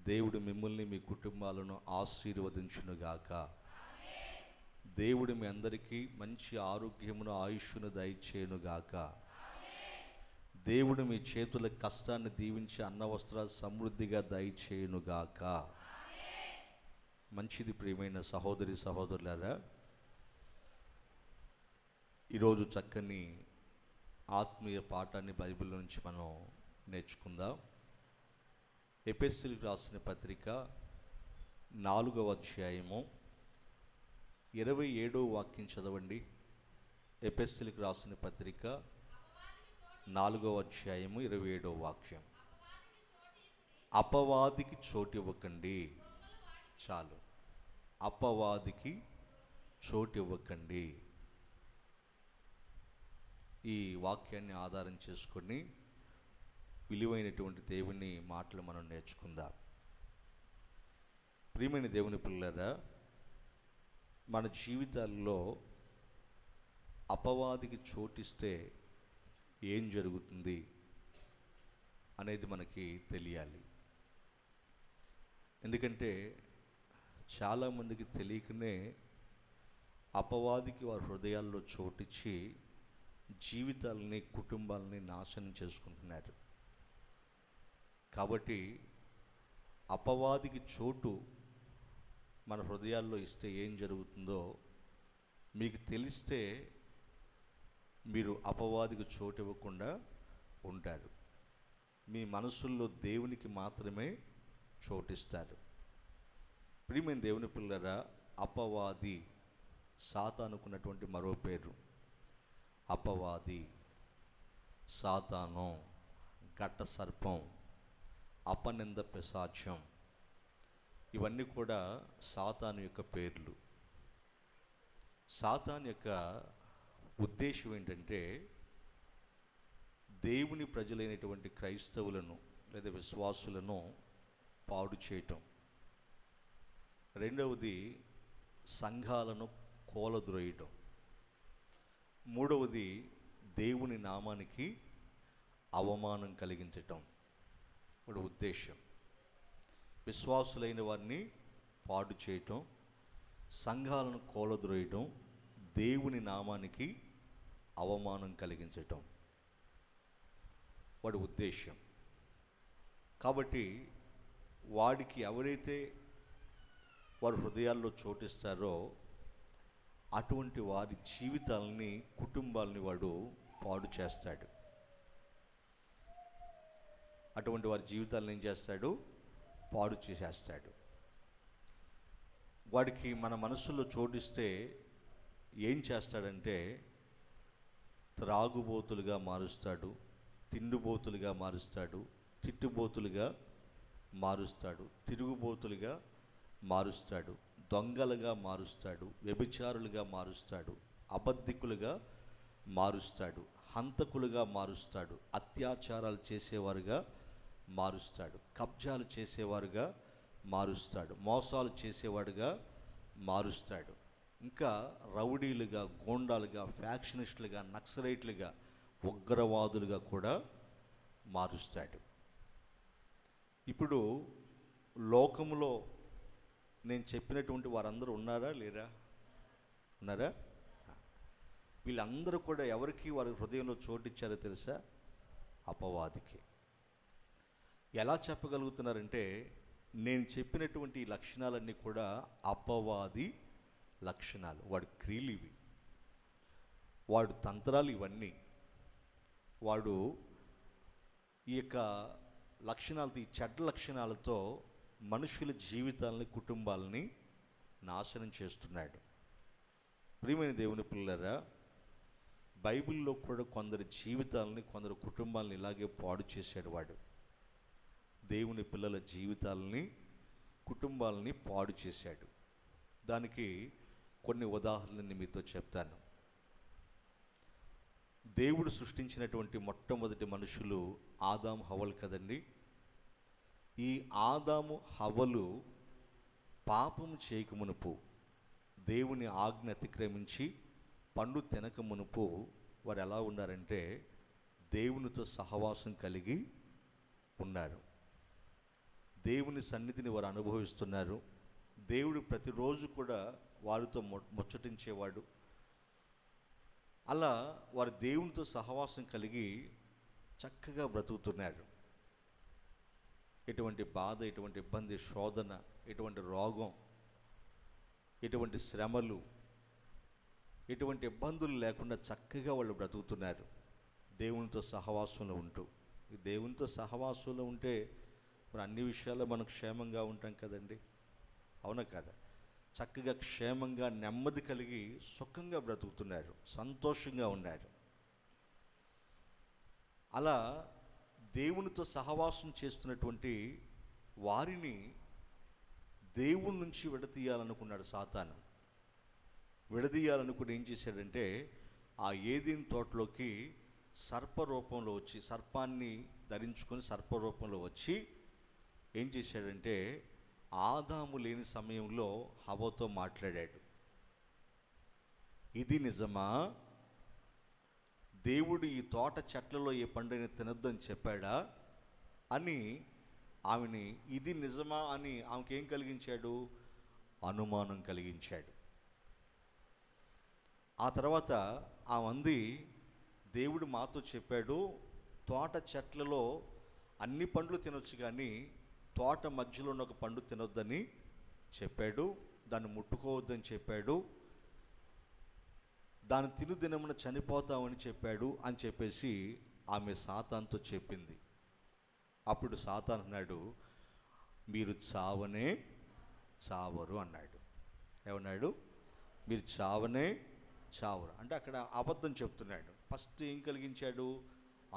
దేవుడు మిమ్మల్ని మీ కుటుంబాలను ఆశీర్వదించునుగాక. దేవుడు మీ అందరికీ మంచి ఆరోగ్యమును ఆయుష్ను దయచేయునుగాక. దేవుడు మీ చేతుల కష్టాన్ని దీవించి అన్న వస్త్రాలు సమృద్ధిగా దయచేయునుగాక. మంచిది. ప్రియమైన సహోదరి సహోదరులారా, ఈరోజు చక్కని ఆత్మీయ పాఠాన్ని బైబిల్ నుంచి మనం నేర్చుకుందాం. ఎఫెసీయులకు రాసిన పత్రిక 4వ అధ్యాయము 27వ వాక్యం చదవండి. ఎఫెసీయులకు రాసిన పత్రిక 4వ అధ్యాయము 27వ వాక్యం. అపవాదికి చోటు ఇవ్వకండి. చాలు, అపవాదికి చోటు ఇవ్వకండి. ఈ వాక్యాన్ని ఆధారం చేసుకొని విలువైనటువంటి దేవుని మాటలు మనం నేర్చుకుందాం. ప్రియమైన దేవుని పిల్లలారా, మన జీవితాల్లో అపవాదికి చోటిస్తే ఏం జరుగుతుంది అనేది మనకి తెలియాలి. ఎందుకంటే చాలామందికి తెలియకనే అపవాదికి వారి హృదయాల్లో చోటిచ్చి జీవితాలని, కుటుంబాలని నాశనం చేసుకుంటున్నారు. కాబట్టి అపవాదికి చోటు మన హృదయాల్లో ఇస్తే ఏం జరుగుతుందో మీకు తెలిస్తే మీరు అపవాదికి చోటు ఇవ్వకుండా ఉంటారు. మీ మనసుల్లో దేవునికి మాత్రమే చోటిస్తారు. ప్రియమైన దేవుని పిల్లరా, అపవాది సాతానుకున్నటువంటి మరో పేరు. అపవాది, సాతాను, ఘట సర్పం, అపనింద పిశాచం, ఇవన్నీ కూడా సాతాను యొక్క పేర్లు. సాతాను యొక్క ఉద్దేశం ఏంటంటే దేవుని ప్రజలైనటువంటి క్రైస్తవులను లేదా విశ్వాసులను పాడు చేయటం. రెండవది సంఘాలను కూలద్రోయటం. మూడవది దేవుని నామానికి అవమానం కలిగించటం. వాడి ఉద్దేశం విశ్వాసులైన వారిని పాడు చేయటం, సంఘాలను కూలద్రోయటం, దేవుని నామానికి అవమానం కలిగించటం వాడి ఉద్దేశం. కాబట్టి వాడికి ఎవరైతే వారి హృదయాల్లో చోటిస్తారో అటువంటి వారి జీవితాలని, కుటుంబాలని వాడు పాడు చేస్తాడు. అటువంటి వారి జీవితాలను ఏం చేస్తాడు? పాడు చేసేస్తాడు. వాడికి మన మనసులో చోటిస్తే ఏం చేస్తాడంటే త్రాగుబోతులుగా మారుస్తాడు, తిండిబోతులుగా మారుస్తాడు, తిట్టుబోతులుగా మారుస్తాడు, తిరుగుబోతులుగా మారుస్తాడు, దొంగలుగా మారుస్తాడు, వ్యభిచారులుగా మారుస్తాడు, అబద్ధికులుగా మారుస్తాడు, హంతకులుగా మారుస్తాడు, అత్యాచారాలు చేసేవారుగా మారుస్తాడు, కబ్జాలు చేసేవారుగా మారుస్తాడు, మోసాలు చేసేవాడుగా మారుస్తాడు, ఇంకా రౌడీలుగా, గోండాలుగా, ఫ్యాక్షనిస్టులుగా, నక్సలైట్లుగా, ఉగ్రవాదులుగా కూడా మారుస్తాడు. ఇప్పుడు లోకములో నేను చెప్పినటువంటి వారందరూ ఉన్నారా లేరా? ఉన్నారా? వీళ్ళందరూ కూడా ఎవరికి వారి హృదయంలో చోటిచ్చారో తెలుసా? అపవాదికి. ఎలా చెప్పగలుగుతున్నారంటే నేను చెప్పినటువంటి ఈ లక్షణాలన్నీ కూడా అపవాది లక్షణాలు. వాడి క్రియలు ఇవి, వాడు తంత్రాలు ఇవన్నీ. వాడు ఈ యొక్క లక్షణాలతో, ఈ చెడ్డ లక్షణాలతో మనుషుల జీవితాలని, కుటుంబాలని నాశనం చేస్తున్నాడు. ప్రియమైన దేవుని పిల్లలారా, బైబిల్లో కూడా కొందరి జీవితాలని, కొందరు కుటుంబాలని ఇలాగే పాడు చేశాడు వాడు. దేవుని పిల్లల జీవితాలని, కుటుంబాలని పాడు చేశాడు. దానికి కొన్ని ఉదాహరణలు మీతో చెప్తాను. దేవుడు సృష్టించినటువంటి మొట్టమొదటి మనుషులు ఆదాము హవ్వలు కదండి. ఈ ఆదాము హవ్వలు పాపం చేయకమునుపు, దేవుని ఆజ్ఞ అతిక్రమించి పండు తినక మునుపు వారు ఎలా ఉన్నారంటే దేవునితో సహవాసం కలిగి ఉన్నారు. దేవుని సన్నిధిని వారు అనుభవిస్తున్నారు. దేవుడు ప్రతిరోజు కూడా వారితో ముచ్చటించేవాడు. అలా వారు దేవునితో సహవాసం కలిగి చక్కగా బ్రతుకుతున్నారు. ఎటువంటి బాధ, ఎటువంటి ఇబ్బంది, శోధన, ఎటువంటి రోగం, ఎటువంటి శ్రమలు, ఎటువంటి ఇబ్బందులు లేకుండా చక్కగా వాళ్ళు బ్రతుకుతున్నారు దేవునితో సహవాసంలో ఉంటూ. ఈ దేవునితో సహవాసంలో ఉంటే మరి అన్ని విషయాల్లో మనం క్షేమంగా ఉంటాం కదండి, అవునా కదా? చక్కగా క్షేమంగా నెమ్మది కలిగి సుఖంగా బ్రతుకుతున్నారు, సంతోషంగా ఉన్నారు. అలా దేవునితో సహవాసం చేస్తున్నటువంటి వారిని దేవుని నుంచి విడదీయాలనుకున్నాడు సాతాను. విడదీయాలనుకుని ఏం చేశాడంటే, ఆ ఏదెను తోటలోకి సర్పరూపంలో వచ్చి, సర్పాన్ని ధరించుకొని సర్పరూపంలో వచ్చి ఏం చేశాడంటే, ఆదాము లేని సమయంలో హవ్వతో మాట్లాడాడు. ఇది నిజమా? దేవుడు ఈ తోట చెట్లలో ఏ పండుని తినొద్దని చెప్పాడా అని ఆమెని, ఇది నిజమా అని ఆమెకి ఏం కలిగించాడు? అనుమానం కలిగించాడు. ఆ తర్వాత ఆమె దేవుడు మాతో చెప్పాడు, తోట చెట్లలో అన్ని పండ్లు తినొచ్చు కానీ తోట మధ్యలో ఉన్న ఒక పండు తినొద్దని చెప్పాడు, దాన్ని ముట్టుకోవద్దని చెప్పాడు, దాని తినుదినమున చనిపోతామని చెప్పాడు అని చెప్పేసి ఆమె సాతానుతో చెప్పింది. అప్పుడు సాతాను అన్నాడు, మీరు చావనే చావరు అన్నాడు. ఏమన్నాడు? మీరు చావనే చావరు అంటే అక్కడ అబద్ధం చెప్తున్నాడు. ఫస్ట్ ఏం కలిగించాడు?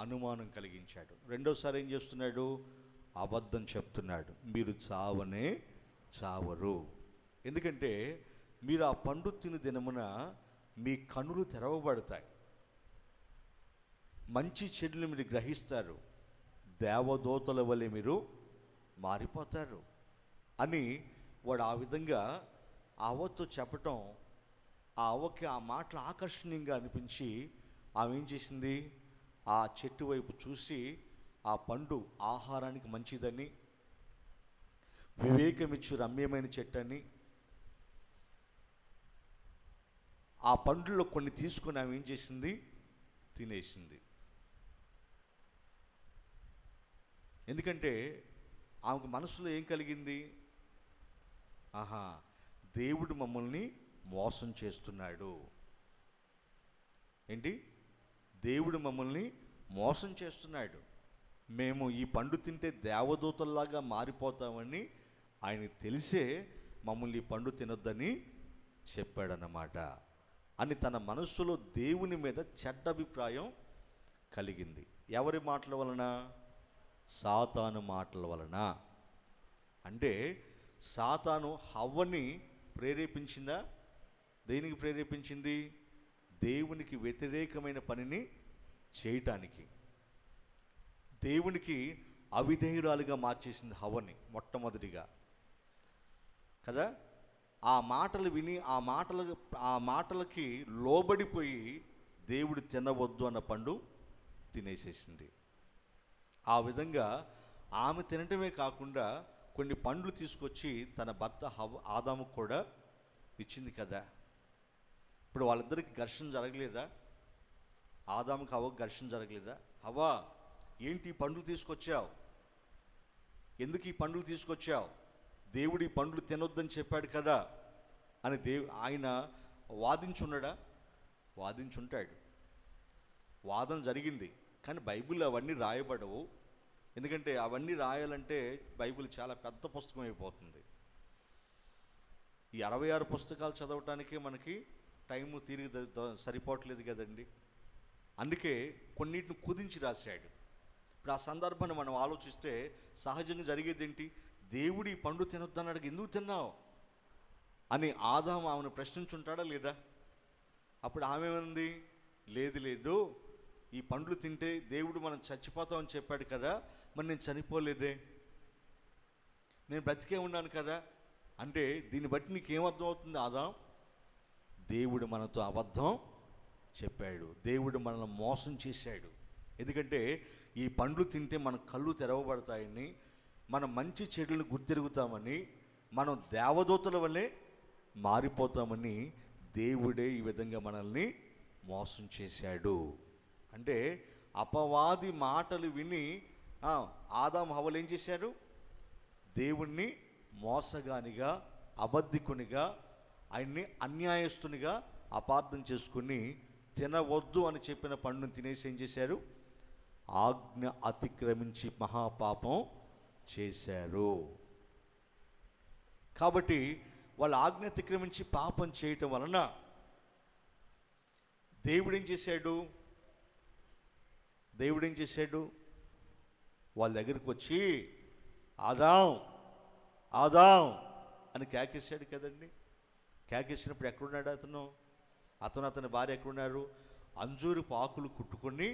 అనుమానం కలిగించాడు. రెండోసారి ఏం చేస్తున్నాడు? అబద్ధం చెప్తున్నాడు. మీరు చావనే చావరు, ఎందుకంటే మీరు ఆ పండు తిను దినమున మీ కన్నులు తెరవబడతాయి, మంచి చెడులు మీరు గ్రహిస్తారు, దేవదూతల వలె మీరు మారిపోతారు అని వాడు ఆ విధంగా అవ్వతో చెప్పటం, ఆ అవ్వకి ఆ మాటలు ఆకర్షణీయంగా అనిపించి ఆమె ఏం చేసింది? ఆ చెట్టు వైపు చూసి ఆ పండు ఆహారానికి మంచిదని, వివేకమిచ్చు రమ్యమైన చెట్టు అని, ఆ పండ్లలో కొన్ని తీసుకొని ఆమె ఏం చేసింది? తినేసింది. ఎందుకంటే ఆమెకు మనసులో ఏం కలిగింది? ఆహా, దేవుడు మమ్మల్ని మోసం చేస్తున్నాడు. ఏంటి? దేవుడు మమ్మల్ని మోసం చేస్తున్నాడు, మేము ఈ పండు తింటే దేవదూతల్లాగా మారిపోతామని ఆయన తెలిసే మమ్మల్ని ఈ పండు తినొద్దని చెప్పాడన్నమాట అని తన మనస్సులో దేవుని మీద చెడ్డ అభిప్రాయం కలిగింది. ఎవరి మాటల వలన? సాతాను మాటల వలన. అంటే సాతాను హవ్వని ప్రేరేపించిందా? దేనికి ప్రేరేపించింది? దేవునికి వ్యతిరేకమైన పనిని చేయటానికి. దేవునికి అవిధేయురాలుగా మార్చేసింది హవ్వని మొట్టమొదటిగా కదా. ఆ మాటలు విని ఆ మాటలకి లోబడిపోయి దేవుడు తినవద్దు అన్న పండు తినేసేసింది. ఆ విధంగా ఆమె తినటమే కాకుండా కొన్ని పండ్లు తీసుకొచ్చి తన భర్త ఆదాముకు కూడా ఇచ్చింది కదా. ఇప్పుడు వాళ్ళిద్దరికి ఘర్షణ జరగలేదా? ఆదాముకి హవ్వకు ఘర్షణ జరగలేదా? హవ్వా, ఏంటి ఈ పండ్లు తీసుకొచ్చావు? ఎందుకు ఈ పండ్లు తీసుకొచ్చావు? దేవుడు ఈ పండ్లు తినొద్దని చెప్పాడు కదా అని ఆయన వాదించున్నాడా? వాదించుంటాడు, వాదన జరిగింది. కానీ బైబిల్ అవన్నీ రాయబడవు. ఎందుకంటే అవన్నీ రాయాలంటే బైబిల్ చాలా పెద్ద పుస్తకం అయిపోతుంది. ఈ 66 పుస్తకాలు చదవటానికి మనకి టైము తిరిగి సరిపోవట్లేదు కదండి. అందుకే కొన్నిటిని కుదించి రాశాడు. ఇప్పుడు ఆ సందర్భాన్ని మనం ఆలోచిస్తే సహజంగా జరిగేది ఏంటి? దేవుడు ఈ పండు తినొద్దన్నాడు, ఎందుకు తిన్నావు అని ఆదాము ఆమెను ప్రశ్నించుంటాడా లేదా? అప్పుడు ఆమె ఏమంది? లేదు, ఈ పండ్లు తింటే దేవుడు మనం చచ్చిపోతామని చెప్పాడు కదా, మరి నేను చనిపోలేదే, నేను బ్రతికే ఉన్నాను కదా. అంటే దీన్ని బట్టి నీకేమర్థం అవుతుంది ఆదాం? దేవుడు మనతో అబద్ధం చెప్పాడు, దేవుడు మనల్ని మోసం చేశాడు. ఎందుకంటే ఈ పండ్లు తింటే మన కళ్ళు తెరవబడతాయని, మనం మంచి చెడులను గుర్తెరుగుతామని, మనం దేవదూతల వల్లే మారిపోతామని దేవుడే ఈ విధంగా మనల్ని మోసం చేశాడు. అంటే అపవాది మాటలు విని ఆదాము హవ్వలు ఏం చేశారు? దేవుణ్ణి మోసగానిగా, అబద్ధికునిగా, ఆయన్ని అన్యాయస్తునిగా అపార్థం చేసుకుని తినవద్దు అని చెప్పిన పండును తినేసి ఏం చేశారు? ఆజ్ఞ అతిక్రమించి మహాపాపం చేశారు. కాబట్టి వాళ్ళు ఆజ్ఞ అతిక్రమించి పాపం చేయటం వలన దేవుడేం చేశాడు? వాళ్ళ దగ్గరికి వచ్చి ఆదాం ఆదాం అని కేకేశాడు కదండి. కేకేసినప్పుడు ఎక్కడున్నాడు అతని భార్య ఎక్కడున్నారు? అంజూరు ఆకులు కుట్టుకొని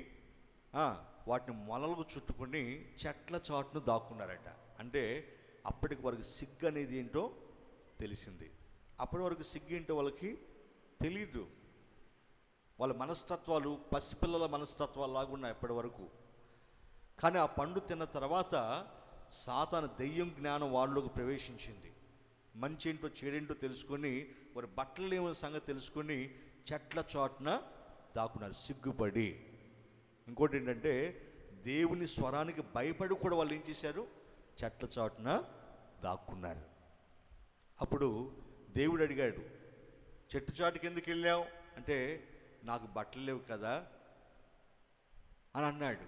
వాటిని మొలలకు చుట్టుకొని చెట్ల చాటును దాక్కున్నారట. అంటే అప్పటికి వారికి సిగ్గు అనేది ఏంటో తెలిసింది. అప్పటి వరకు సిగ్గు ఏంటో వాళ్ళకి తెలీదు. వాళ్ళ మనస్తత్వాలు పసిపిల్లల మనస్తత్వాలు లాగున్నాయి అప్పటి వరకు. కానీ ఆ పండు తిన్న తర్వాత సాతాను దెయ్యం జ్ఞానం వాళ్ళలోకి ప్రవేశించింది. మంచి ఏంటో చెడేంటో తెలుసుకొని, వారి బట్టలు ఏమో సంగతి తెలుసుకొని చెట్ల చాటున దాక్కున్నారు సిగ్గుపడి. ఇంకోటి ఏంటంటే, దేవుని స్వరానికి భయపడి కూడా వాళ్ళు ఏం చేశారు? చెట్ల చాటున దాక్కున్నారు. అప్పుడు దేవుడు అడిగాడు, చెట్టు చాటుకి ఎందుకు వెళ్ళావు అంటే, నాకు బట్టలు లేవు కదా అని అన్నాడు.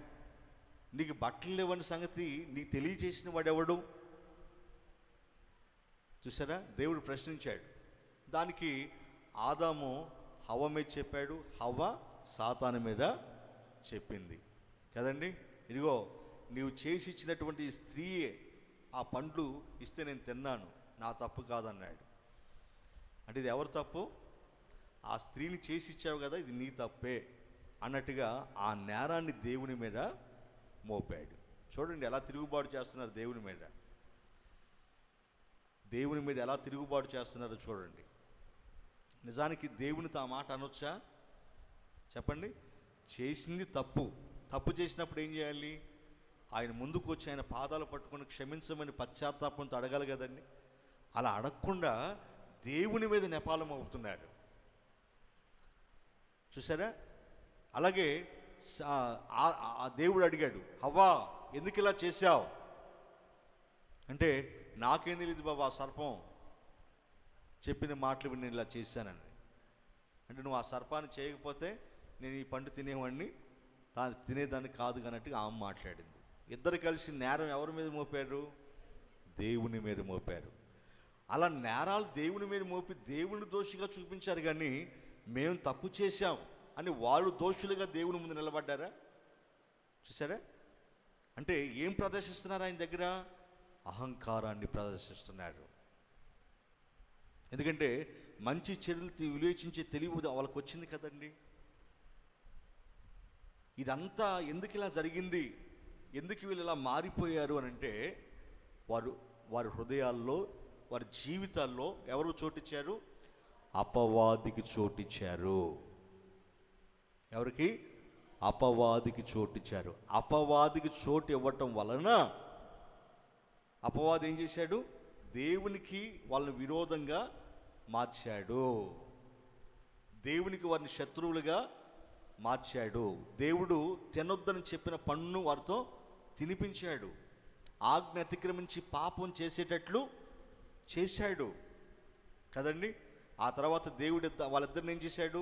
నీకు బట్టలు లేవని సంగతి నీకు తెలియజేసిన వాడెవడు? చూసారా, దేవుడు ప్రశ్నించాడు. దానికి ఆదాము హవ్వ మీద చెప్పాడు, హవ్వ సాతాను మీద చెప్పింది కదండి. ఇదిగో నీవు చేసి ఇచ్చినటువంటి స్త్రీయే ఆ పండ్లు ఇస్తే నేను తిన్నాను, నా తప్పు కాదన్నాడు. అంటే ఇది ఎవరు తప్పు? ఆ స్త్రీని చేసి ఇచ్చావు కదా, ఇది నీ తప్పే అన్నట్టుగా ఆ నేరాన్ని దేవుని మీద మోపాడు. చూడండి ఎలా తిరుగుబాటు చేస్తున్నారు దేవుని మీద. దేవుని మీద ఎలా తిరుగుబాటు చేస్తున్నారో చూడండి. నిజానికి దేవునితో ఆ మాట అనొచ్చా చెప్పండి? చేసింది తప్పు చేసినప్పుడు ఏం చేయాలి? ఆయన ముందుకు వచ్చి ఆయన పాదాలు పట్టుకొని క్షమించమని పశ్చాత్తాపంతో అడగాలి కదండి. అలా అడగకుండా దేవుని మీద నెపాలం అవుతున్నారు. చూసారా? అలాగే ఆ దేవుడు అడిగాడు, హవ్వా ఎందుకు ఇలా చేశావు అంటే, నాకేం తెలియదు బాబా, సర్పం చెప్పిన మాటలు విని నేను ఇలా చేశానని. అంటే నువ్వు ఆ సర్పాన్ని చేయకపోతే నేను ఈ పండు తినేదాన్ని కాదు అన్నట్టుగా ఆమె మాట్లాడింది. ఇద్దరు కలిసి నేరం ఎవరి మీద మోపారు? దేవుని మీద మోపారు. అలా నేరాలు దేవుని మీద మోపి దేవుని దోషిగా చూపించారు. కానీ మేము తప్పు చేశాం అని వాళ్ళు దోషులుగా దేవుని ముందు నిలబడ్డారా? చూసారా? అంటే ఏం ప్రదర్శిస్తున్నారు ఆయన దగ్గర? అహంకారాన్ని ప్రదర్శిస్తున్నారు. ఎందుకంటే మంచి చెడులు వివేచించే తెలివి వాళ్ళకి వచ్చింది కదండి. ఇదంతా ఎందుకు ఇలా జరిగింది, ఎందుకు వీళ్ళు ఇలా మారిపోయారు అని అంటే, వారి హృదయాల్లో, వారి జీవితాల్లో ఎవరు చోటిచ్చారు? అపవాదికి చోటిచ్చారు. ఎవరికి? అపవాదికి చోటిచ్చారు. అపవాదికి చోటు ఇవ్వటం వలన అపవాది ఏం చేశాడు? దేవునికి వాళ్ళని విరోధంగా మార్చాడు. దేవునికి వారిని శత్రువులుగా మార్చాడు. దేవుడు తినొద్దని చెప్పిన పండును వారితో తినిపించాడు. ఆజ్ఞ అతిక్రమించి పాపం చేసేటట్లు చేశాడు కదండి. ఆ తర్వాత దేవుడు వాళ్ళిద్దరిని ఏం చేశాడు?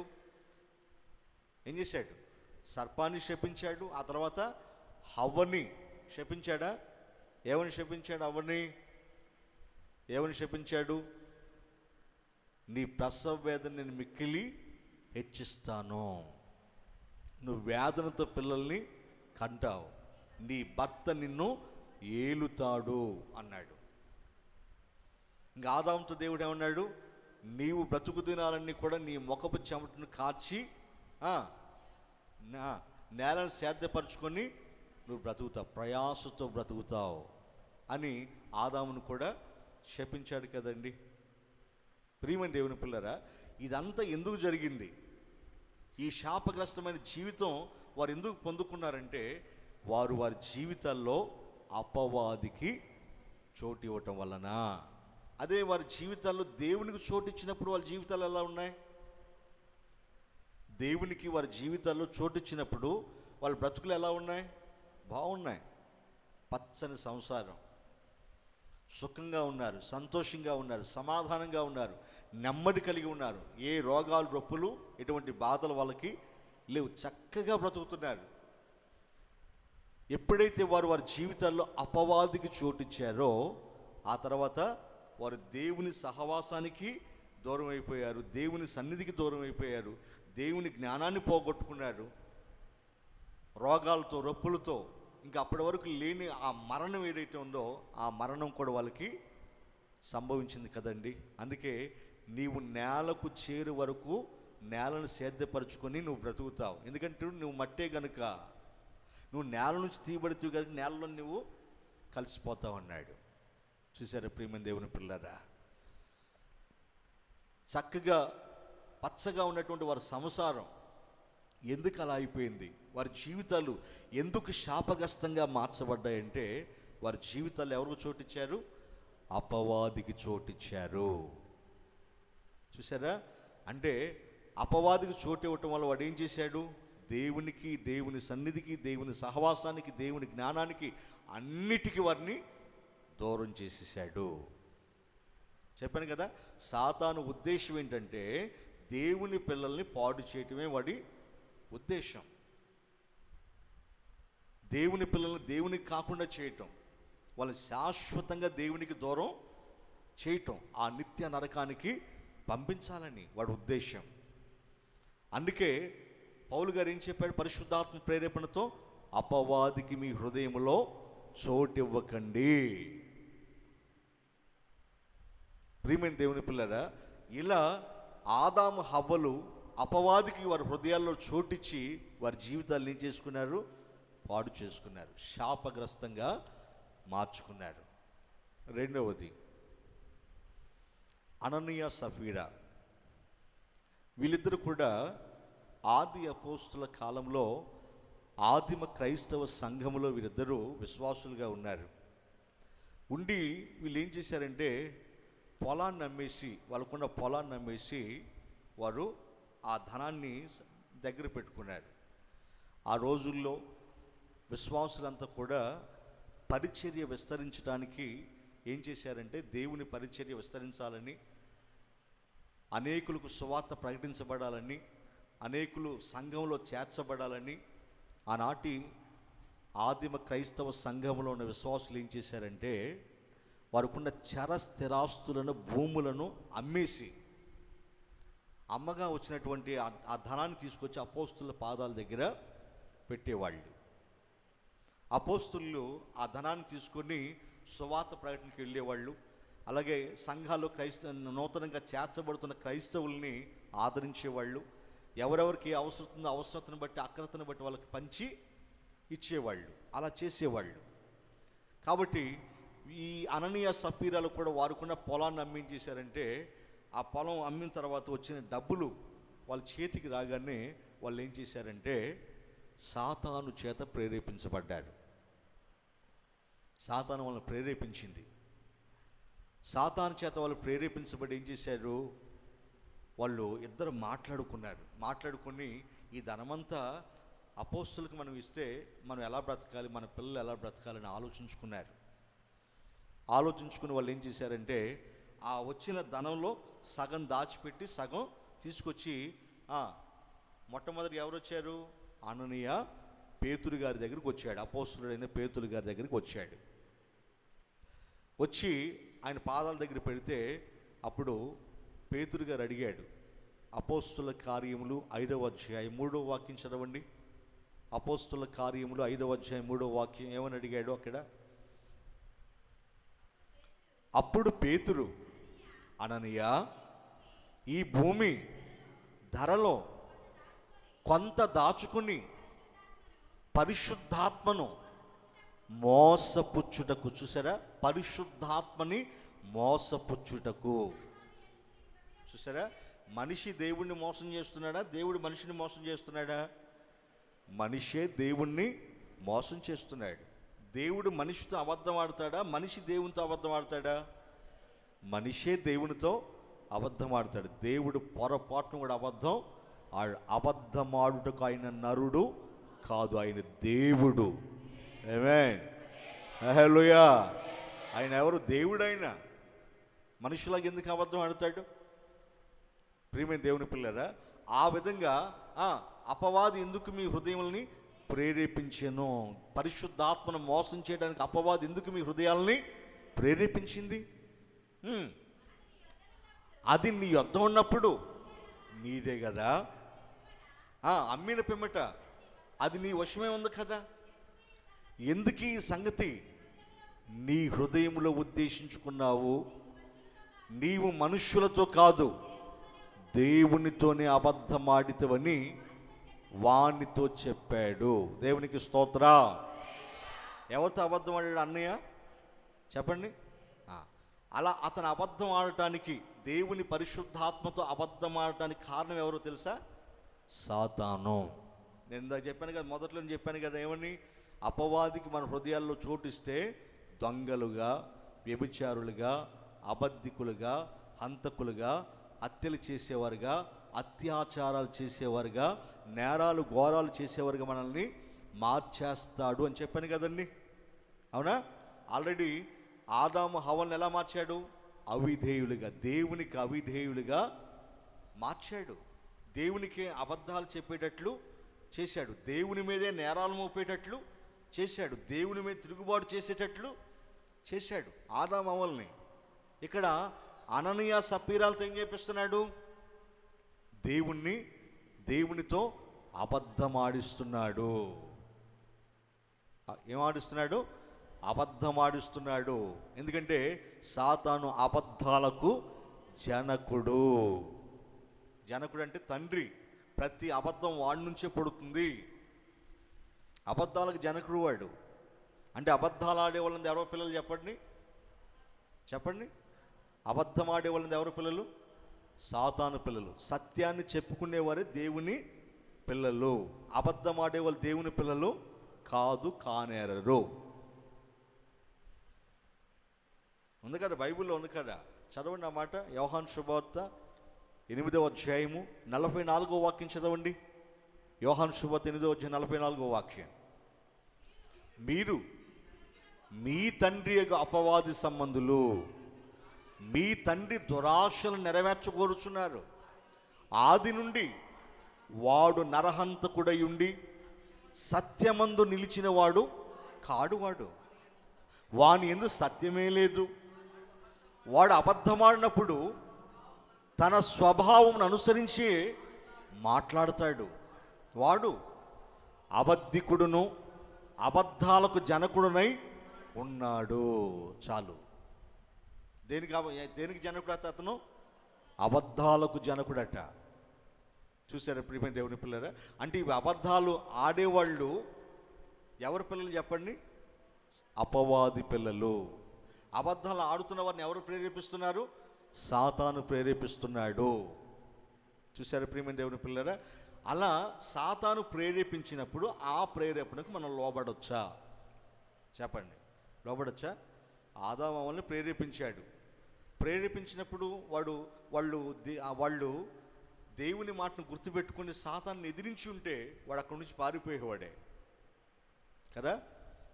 సర్పాన్ని శపించాడు. ఆ తర్వాత హవ్వని శపించాడా? ఏమని శపించాడు? హవ్వని ఏమని శపించాడు? నీ ప్రసవ వేదన నేను మిక్కిలి హెచ్చిస్తాను, నువ్వు వేదనతో పిల్లల్ని కంటావు, నీ భర్త నిన్ను ఏలుతాడు అన్నాడు. ఇంకా ఆదాముతో దేవుడు ఏమన్నాడు? నీవు బ్రతుకు దినాలన్నీ కూడా నీ ముఖపు చెమటను కార్చి నేలను సేద్యపరుచుకొని నువ్వు బ్రతుకుతావు, ప్రయాసతో బ్రతుకుతావు అని ఆదామును కూడా శపించాడు కదండి. ప్రియమైన దేవుని పిల్లరా, ఇదంతా ఎందుకు జరిగింది? ఈ శాపగ్రస్తమైన జీవితం వారు ఎందుకు పొందుకున్నారంటే, వారి జీవితాల్లో అపవాదికి చోటు ఇవ్వటం వలన. అదే వారి జీవితాల్లో దేవునికి చోటు ఇచ్చినప్పుడు వాళ్ళ జీవితాలు ఎలా ఉన్నాయి? దేవునికి వారి జీవితాల్లో చోటు ఇచ్చినప్పుడు వాళ్ళ బ్రతుకులు ఎలా ఉన్నాయి? బాగున్నాయి. పచ్చని సంసారం, సుఖంగా ఉన్నారు, సంతోషంగా ఉన్నారు, సమాధానంగా ఉన్నారు, నెమ్మది కలిగి ఉన్నారు. ఏ రోగాలు రొప్పులు ఎటువంటి బాధలు వాళ్ళకి లేవు, చక్కగా బ్రతుకుతున్నారు. ఎప్పుడైతే వారు వారి జీవితాల్లో అపవాదికి చోటిచ్చారో ఆ తర్వాత వారు దేవుని సహవాసానికి దూరం అయిపోయారు, దేవుని సన్నిధికి దూరం అయిపోయారు, దేవుని జ్ఞానాన్ని పోగొట్టుకున్నారు. రోగాలతో రొప్పులతో ఇంకా అప్పటి వరకు లేని ఆ మరణం ఏదైతే ఉందో ఆ మరణం కూడా వాళ్ళకి సంభవించింది కదండి. అందుకే నీవు నేలకు చేరు వరకు నేలను సేద్యపరుచుకొని నువ్వు బ్రతుకుతావు. ఎందుకంటే నువ్వు మట్టే గనుక, నువ్వు నేల నుంచి తీయబడితే కనుక నేలలో నువ్వు కలిసిపోతావు అన్నాడు. చూసారా ప్రియమైన దేవుని పిల్లరా, చక్కగా పచ్చగా ఉన్నటువంటి వారి సంసారం ఎందుకు అలా అయిపోయింది? వారి జీవితాలు ఎందుకు శాపగ్రస్తంగా మార్చబడ్డాయంటే వారి జీవితాలు ఎవరికి చోటిచ్చారు? అపవాదికి చోటిచ్చారు. చూసారా? అంటే అపవాదికి చోటు ఇవ్వటం వల్ల వాడు ఏం చేశాడు? దేవునికి, దేవుని సన్నిధికి, దేవుని సహవాసానికి, దేవుని జ్ఞానానికి అన్నిటికీ వారిని దూరం చేసేసాడు. చెప్పాను కదా, సాతాను ఉద్దేశం ఏంటంటే దేవుని పిల్లల్ని పాడు చేయటమే వాడి ఉద్దేశం. దేవుని పిల్లల్ని దేవునికి కాకుండా చేయటం, వాళ్ళు శాశ్వతంగా దేవునికి దూరం చేయటం, ఆ నిత్య నరకానికి పంపించాలని వాడి ఉద్దేశం. అందుకే పౌలు గారు ఏం చెప్పాడు? పరిశుద్ధాత్మ ప్రేరేపణతో అపవాదికి మీ హృదయంలో చోటివ్వకండి. ప్రియమైన దేవుని పిల్లరా, ఇలా ఆదాము హవ్వలు అపవాదికి వారి హృదయాల్లో చోటిచ్చి వారి జీవితాలు ఏం చేసుకున్నారు? పాడు చేసుకున్నారు, శాపగ్రస్తంగా మార్చుకున్నారు. రెండవది అననీయ సఫీరా. వీళ్ళిద్దరూ కూడా ఆది అపోస్తుల కాలంలో ఆదిమ క్రైస్తవ సంఘములో వీరిద్దరూ విశ్వాసులుగా ఉన్నారు. ఉండి వీళ్ళు ఏం చేశారంటే పొలాన్ని అమ్మేసి, వాళ్ళకున్న పొలాన్ని అమ్మేసి వారు ఆ ధనాన్ని దగ్గర పెట్టుకున్నారు. ఆ రోజుల్లో విశ్వాసులంతా కూడా పరిచర్య విస్తరించడానికి ఏం చేశారంటే దేవుని పరిచర్య విస్తరించాలని, అనేకులకు సువార్త ప్రకటించబడాలని, అనేకులు సంఘంలో చేర్చబడాలని ఆనాటి ఆదిమ క్రైస్తవ సంఘంలో ఉన్న విశ్వాసులు ఏం చేశారంటే వారికున్న చర స్థిరాస్తులను, భూములను అమ్మేసి అమ్మగా వచ్చినటువంటి ఆ ధనాన్ని తీసుకొచ్చి అపోస్తుల పాదాల దగ్గర పెట్టేవాళ్ళు. అపోస్తులు ఆ ధనాన్ని తీసుకొని సువార్త ప్రకటనకి వెళ్ళేవాళ్ళు. అలాగే సంఘాల్లో నూతనంగా చేర్చబడుతున్న క్రైస్తవుల్ని ఆదరించేవాళ్ళు. ఎవరెవరికి అవసరం ఉందో అవసరతను బట్టి, అక్రతను బట్టి వాళ్ళకి పంచి ఇచ్చేవాళ్ళు. అలా చేసేవాళ్ళు. కాబట్టి ఈ అననీయ సఫీరాలు కూడా వారుకున్న పొలాన్ని అమ్మించేశారంటే ఆ పొలం అమ్మిన తర్వాత వచ్చిన డబ్బులు వాళ్ళ చేతికి రాగానే వాళ్ళు ఏం చేశారంటే సాతాను చేత ప్రేరేపించబడ్డారు. సాతాను వాళ్ళని ప్రేరేపించింది. సాతాను చేత వాళ్ళు ప్రేరేపించబడి ఏం చేశారు? వాళ్ళు ఇద్దరు మాట్లాడుకొని ఈ ధనమంతా అపోస్తులకు మనం ఇస్తే మనం ఎలా బ్రతకాలి, మన పిల్లలు ఎలా బ్రతకాలని ఆలోచించుకుని వాళ్ళు ఏం చేశారంటే ఆ వచ్చిన ధనంలో సగం దాచిపెట్టి సగం తీసుకొచ్చి మొట్టమొదటి ఎవరు వచ్చారు? అననీయ పేతురు గారి దగ్గరికి వచ్చాడు. అపోస్తులుడైన పేతురు గారి దగ్గరికి వచ్చాడు. వచ్చి ఆయన పాదాల దగ్గర పెడితే అప్పుడు పేతురు గారు అడిగాడు. అపోస్తుల కార్యములు 5వ అధ్యాయం 3వ వాక్యం చదవండి. అపోస్తుల కార్యములు 5వ అధ్యాయం 3వ వాక్యం ఏమని అడిగాడు అక్కడ? అప్పుడు పేతురు, అననీయ, ఈ భూమి ధరలో కొంత దాచుకుని పరిశుద్ధాత్మను మోసపుచ్చుటకు. చూసారా? పరిశుద్ధాత్మని మోసపుచ్చుటకు. చూసారా? మనిషి దేవుణ్ణి మోసం చేస్తున్నాడా? దేవుడు మనిషిని మోసం చేస్తున్నాడా? మనిషే దేవుణ్ణి మోసం చేస్తున్నాడు. దేవుడు మనిషితో అబద్ధం ఆడతాడా, మనిషి దేవునితో అబద్ధం ఆడతాడా? మనిషే దేవునితో అబద్ధం ఆడతాడు. దేవుడు పొరపాటును కూడా అబద్ధమాడుటకు ఆయన నరుడు కాదు, ఆయన దేవుడు. ఆమేన్, హల్లెలూయా. ఆయన ఎవరు? దేవుడు. ఆయన మనుషులాగా ఎందుకు అబద్ధం ఆడతాడు? ప్రియమైన దేవుని పిల్లరా, ఆ విధంగా అపవాది ఎందుకు మీ హృదయాలని ప్రేరేపించెను? పరిశుద్ధాత్మను మోసం చేయడానికి అపవాది ఎందుకు మీ హృదయాలని ప్రేరేపించింది? అది నీ యొద్ద ఉన్నప్పుడు నీదే కదా. అమ్మిన పిమ్మట అది నీ వశమే ఉంది కదా. ఎందుకు ఈ సంగతి నీ హృదయంలో ఉద్దేశించుకున్నావు? నీవు మనుష్యులతో కాదు, దేవునితోనే అబద్ధమాడితవని వానితో చెప్పాడు. దేవునికి స్తోత్ర. ఎవరితో అబద్ధం ఆడాడు అన్నయ్య? చెప్పండి. అలా అతను అబద్ధం ఆడటానికి, దేవుని పరిశుద్ధాత్మతో అబద్ధం ఆడటానికి కారణం ఎవరో తెలుసా? సాతాను. నేను ఇందాక చెప్పాను కదా, మొదట్లో చెప్పాను కదా, ఏమని? అపవాదికి మన హృదయాల్లో చోటిస్తే దొంగలుగా, వ్యభిచారులుగా, అబద్ధికులుగా, హంతకులుగా, హత్యలు చేసేవారుగా, అత్యాచారాలు చేసేవారుగా, నేరాలు ఘోరాలు చేసేవారుగా మనల్ని మార్చేస్తాడు అని చెప్పాను కదండి. అవునా? ఆల్రెడీ ఆదాము హవ్వను ఎలా మార్చాడు? అవిధేయులుగా, దేవునికి అవిధేయులుగా మార్చాడు. దేవునికి అబద్ధాలు చెప్పేటట్లు చేశాడు. దేవుని మీదే నేరాలు మోపేటట్లు చేశాడు. దేవుని మీద తిరుగుబాటు చేసేటట్లు చేశాడు ఆదాము హవ్వల్ని. ఇక్కడ అననీయ సప్పీరాలతో ఏం చేపిస్తున్నాడు? దేవునితో అబద్ధమాడిస్తున్నాడు. ఏమాడిస్తున్నాడు? అబద్ధమాడిస్తున్నాడు. ఎందుకంటే సాతాను అబద్ధాలకు జనకుడు. జనకుడు అంటే తండ్రి. ప్రతి అబద్ధం వాడి నుంచే పడుతుంది. అబద్ధాలకు జనకుడు వాడు. అంటే అబద్ధాలు ఆడే వాళ్ళని ఎవరో పిల్లలు చెప్పండి. అబద్ధం ఆడే వాళ్ళని ఎవరు పిల్లలు? సాతాను పిల్లలు. సత్యాన్ని చెప్పుకునేవారే దేవుని పిల్లలు. అబద్ధం ఆడేవాళ్ళు దేవుని పిల్లలు కాదు, కానేరరు. ఉంది కదా, బైబిల్లో ఉంది కదా, చదవండి ఆ మాట. యోహాను శుభవార్త 8వ అధ్యాయము 44వ వాక్యం చదవండి. యోహాను శుభవార్త 8వ అధ్యాయం 44వ వాక్యం. మీరు మీ తండ్రి యొక్క అపవాది సంబంధులు, మీ తండ్రి దురాశలు నెరవేర్చగోరుచున్నారు. ఆది నుండి వాడు నరహంతకుడై ఉండి సత్యమందు నిలిచిన వాడు కాడు. వాని యందు సత్యమే లేదు. వాడు అబద్ధమాడినప్పుడు తన స్వభావం అనుసరించి మాట్లాడతాడు. వాడు అబద్ధికుడును అబద్ధాలకు జనకుడునై ఉన్నాడు. చాలు. దేనికి జనకుడు అతను? అబద్ధాలకు జనకుడట. చూసారా ప్రియమైన దేవుని పిల్లరా? అంటే ఇవి అబద్ధాలు ఆడేవాళ్ళు ఎవరి పిల్లలు చెప్పండి? అపవాది పిల్లలు. అబద్ధాలు ఆడుతున్న వారిని ఎవరు ప్రేరేపిస్తున్నారు? సాతాను ప్రేరేపిస్తున్నాడు. చూసారా ప్రియమైన దేవుని పిల్లరా? అలా సాతాను ప్రేరేపించినప్పుడు ఆ ప్రేరేపణకు మనం లోబడొచ్చా? చెప్పండి, లోబడొచ్చా? ఆదాము హవ్వల్ని ప్రేరేపించాడు. ప్రేరేపించినప్పుడు వాళ్ళు దేవుని మాటను గుర్తుపెట్టుకుని సాతాన్ని ఎదిరించి ఉంటే వాడు అక్కడి నుంచి పారిపోయేవాడే కదా.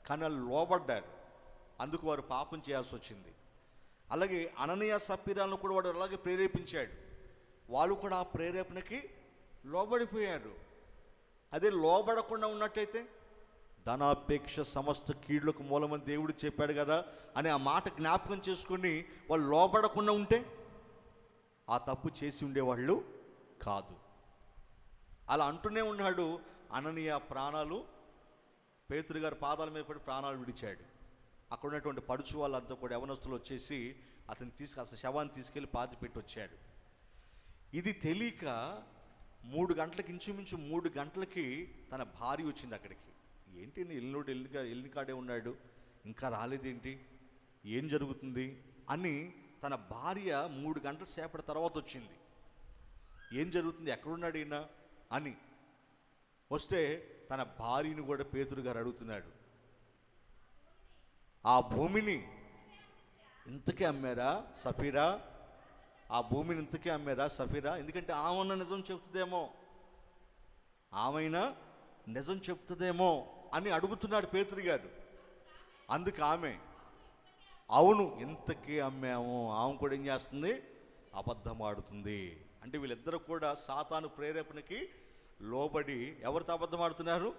కానీ వాళ్ళు లోబడ్డారు, అందుకు వారు పాపం చేయాల్సి వచ్చింది. అలాగే అననీయ సప్పీరాలను కూడా వాడు అలాగే ప్రేరేపించాడు. వాళ్ళు కూడా ఆ ప్రేరేపణకి లోబడిపోయారు. అదే లోబడకుండా ఉన్నట్టయితే ధనాపేక్ష సమస్త కీడులకు మూలమని దేవుడు చెప్పాడు కదా అని ఆ మాట జ్ఞాపకం చేసుకొని వాళ్ళు లోబడకుండా ఉంటే ఆ తప్పు చేసి ఉండేవాళ్ళు కాదు. అలా అంటూనే ఉన్నాడు. అననీయ ప్రాణాలు పేతురు గారి పాదాల మీద పడి ప్రాణాలు విడిచాడు. అక్కడ ఉన్నటువంటి పడుచు వాళ్ళంతా కూడా యవనస్తులు వచ్చేసి అసలు శవాన్ని తీసుకెళ్ళి పాతి పెట్టి వచ్చాడు. ఇది తెలియక 3 గంటలకి, ఇంచుమించు 3 గంటలకి తన భార్య వచ్చింది అక్కడికి. ఏంటి ఎల్లుని కాడే ఉన్నాడు, ఇంకా రాలేదేంటి, ఏం జరుగుతుంది అని తన భార్య 3 గంటల సేపటి తర్వాత వచ్చింది. ఏం జరుగుతుంది, ఎక్కడున్నాడు ఈయన అని వస్తే తన భార్యను కూడా పేతురు గారు అడుగుతున్నాడు. ఆ భూమిని ఇంతకే అమ్మారా సఫీరా? ఆ భూమిని ఇంతకే అమ్మారా సఫీరా? ఎందుకంటే ఆమెన నిజం చెప్తుందేమో, ఆమెనా నిజం చెప్తుందేమో అని అడుగుతున్నాడు పేతురు గారు. అందుకు ఆమె అవును ఇంతకీ అమ్మాము. ఆమె కూడా ఏం చేస్తుంది? అబద్ధం ఆడుతుంది. అంటే వీళ్ళిద్దరూ కూడా సాతాను ప్రేరేపణకి లోబడి ఎవరితో అబద్ధం ఆడుతున్నారు?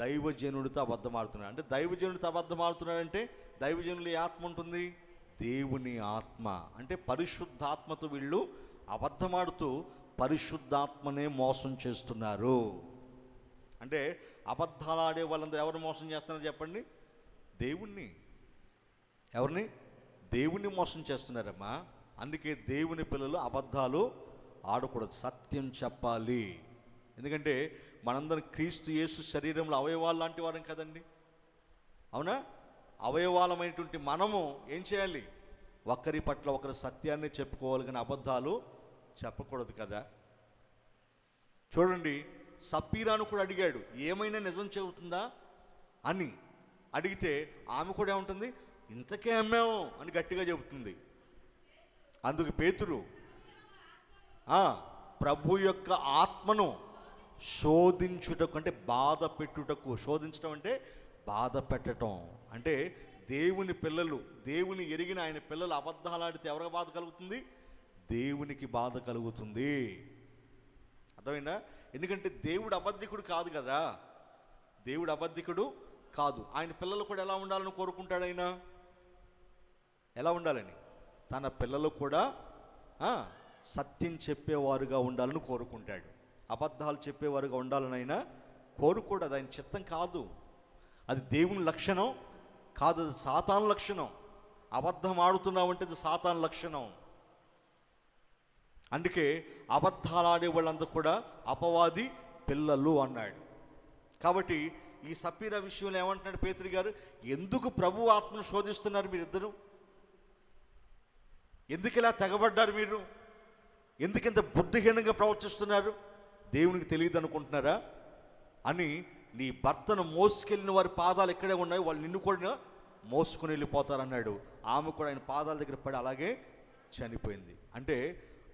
దైవజనుడితో అబద్ధం ఆడుతున్నారు. అంటే దైవజనుడితో అబద్ధం ఆడుతున్నాడంటే దైవజనుల ఆత్మ ఉంటుంది, దేవుని ఆత్మ. అంటే పరిశుద్ధాత్మతో వీళ్ళు అబద్ధమాడుతూ పరిశుద్ధాత్మనే మోసం చేస్తున్నారు. అంటే అబద్ధాలు ఆడే వాళ్ళందరూ ఎవరు మోసం చేస్తున్నారు చెప్పండి? దేవుణ్ణి. ఎవరిని? దేవుణ్ణి మోసం చేస్తున్నారమ్మా. అందుకే దేవుని పిల్లలు అబద్ధాలు ఆడకూడదు, సత్యం చెప్పాలి. ఎందుకంటే మనందరం క్రీస్తు యేసు శరీరంలో అవయవాలు లాంటి వారం కదండి, అవునా? అవయవాలమైనటువంటి మనము ఏం చేయాలి? ఒకరి పట్ల ఒకరు సత్యాన్ని చెప్పుకోవాలి, కానీ అబద్ధాలు చెప్పకూడదు కదా. చూడండి, సప్పీరాను కూడా అడిగాడు, ఏమైనా నిజం చెబుతుందా అని అడిగితే ఆమె కూడా ఏముంటుంది? ఇంతకే అమ్మాము అని గట్టిగా చెబుతుంది. అందుకు పేతురు ప్రభు యొక్క ఆత్మను శోధించుటకు, అంటే బాధ పెట్టుటకు. శోధించడం అంటే బాధ పెట్టడం. అంటే దేవుని పిల్లలు, దేవుని ఎరిగిన ఆయన పిల్లలు అబద్ధాలాడితే ఎవరికి బాధ కలుగుతుంది? దేవునికి బాధ కలుగుతుంది. అర్థమైందా? ఎందుకంటే దేవుడు అబద్ధికుడు కాదు కదా, దేవుడు అబద్ధికుడు కాదు. ఆయన పిల్లలు కూడా ఎలా ఉండాలని కోరుకుంటాడు? ఆయన ఎలా ఉండాలని? తన పిల్లలు కూడా సత్యం చెప్పేవారుగా ఉండాలని కోరుకుంటాడు. అబద్ధాలు చెప్పేవారుగా ఉండాలని ఆయన కోరుకోడు. అది ఆయన చిత్తం కాదు, అది దేవుని లక్షణం కాదు, అది సాతాను లక్షణం. అబద్ధం ఆడుతున్నావంటే అది సాతాను లక్షణం. అందుకే అబద్ధాలు ఆడే వాళ్ళంతా కూడా అపవాది పిల్లలు అన్నాడు. కాబట్టి ఈ సప్పీరా విషయంలో ఏమంటున్నాడు పేతురు గారు? ఎందుకు ప్రభు ఆత్మను శోధిస్తున్నారు మీరిద్దరు? ఎందుకు ఇలా తెగబడ్డారు మీరు? ఎందుకు ఇంత బుద్ధిహీనంగా ప్రవర్తిస్తున్నారు? దేవునికి తెలియదు అనుకుంటున్నారా అని. నీ భర్తను మోసుకెళ్ళిన వారి పాదాలు ఎక్కడే ఉన్నాయి, వాళ్ళు నిన్ను కూడా మోసుకుని వెళ్ళిపోతారన్నాడు. ఆమె కూడా ఆయన పాదాల దగ్గర పడి అలాగే చనిపోయింది. అంటే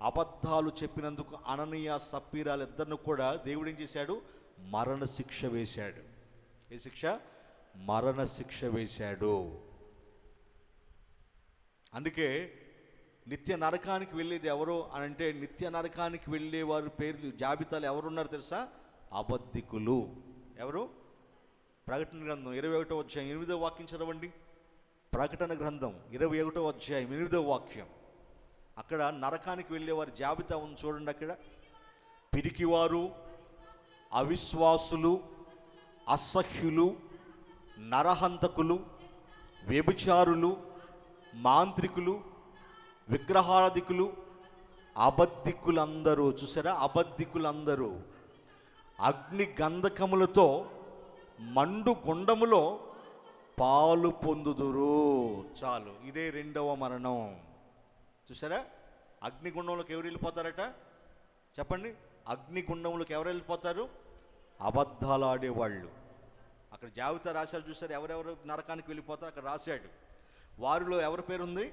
అబద్ధాలు చెప్పినందుకు అననీయ సప్పీరాలు ఇద్దరిని కూడా దేవుడు ఏం చేశాడు? మరణ శిక్ష వేశాడు. ఏ శిక్ష? మరణ శిక్ష వేశాడు. అందుకే నిత్య నరకానికి వెళ్ళేది ఎవరు అని అంటే, నిత్య నరకానికి వెళ్ళే వారి పేర్లు జాబితాలు ఎవరున్నారు తెలుసా? అబద్ధికులు. ఎవరు? ప్రకటన గ్రంథం 21వ అధ్యాయం 8వ వాక్యం చదవండి. ప్రకటన గ్రంథం 21వ అధ్యాయం 8వ వాక్యం. అక్కడ నరకానికి వెళ్ళే వారి జాబితా ఉంది చూడండి. అక్కడ పిరికివారు, అవిశ్వాసులు, అసహ్యులు, నరహంతకులు, వ్యభిచారులు, మాంత్రికులు, విగ్రహారాధికులు, అబద్ధికులందరూ. చూసారా? అబద్ధికులందరూ అగ్ని గంధకములతో మండు గుండములో పాలు పొందుదురు. చాలు, ఇదే రెండవ మరణం. చూసారా? అగ్నిగుండంలోకి ఎవరు వెళ్ళిపోతారట చెప్పండి? అగ్నిగుండంలోకి ఎవరు వెళ్ళిపోతారు? అబద్ధాలు ఆడేవాళ్ళు. అక్కడ జాబితా రాశాడు చూసారు, ఎవరెవరు నరకానికి వెళ్ళిపోతారు అక్కడ రాశాడు. వారిలో ఎవరి పేరు ఉంది?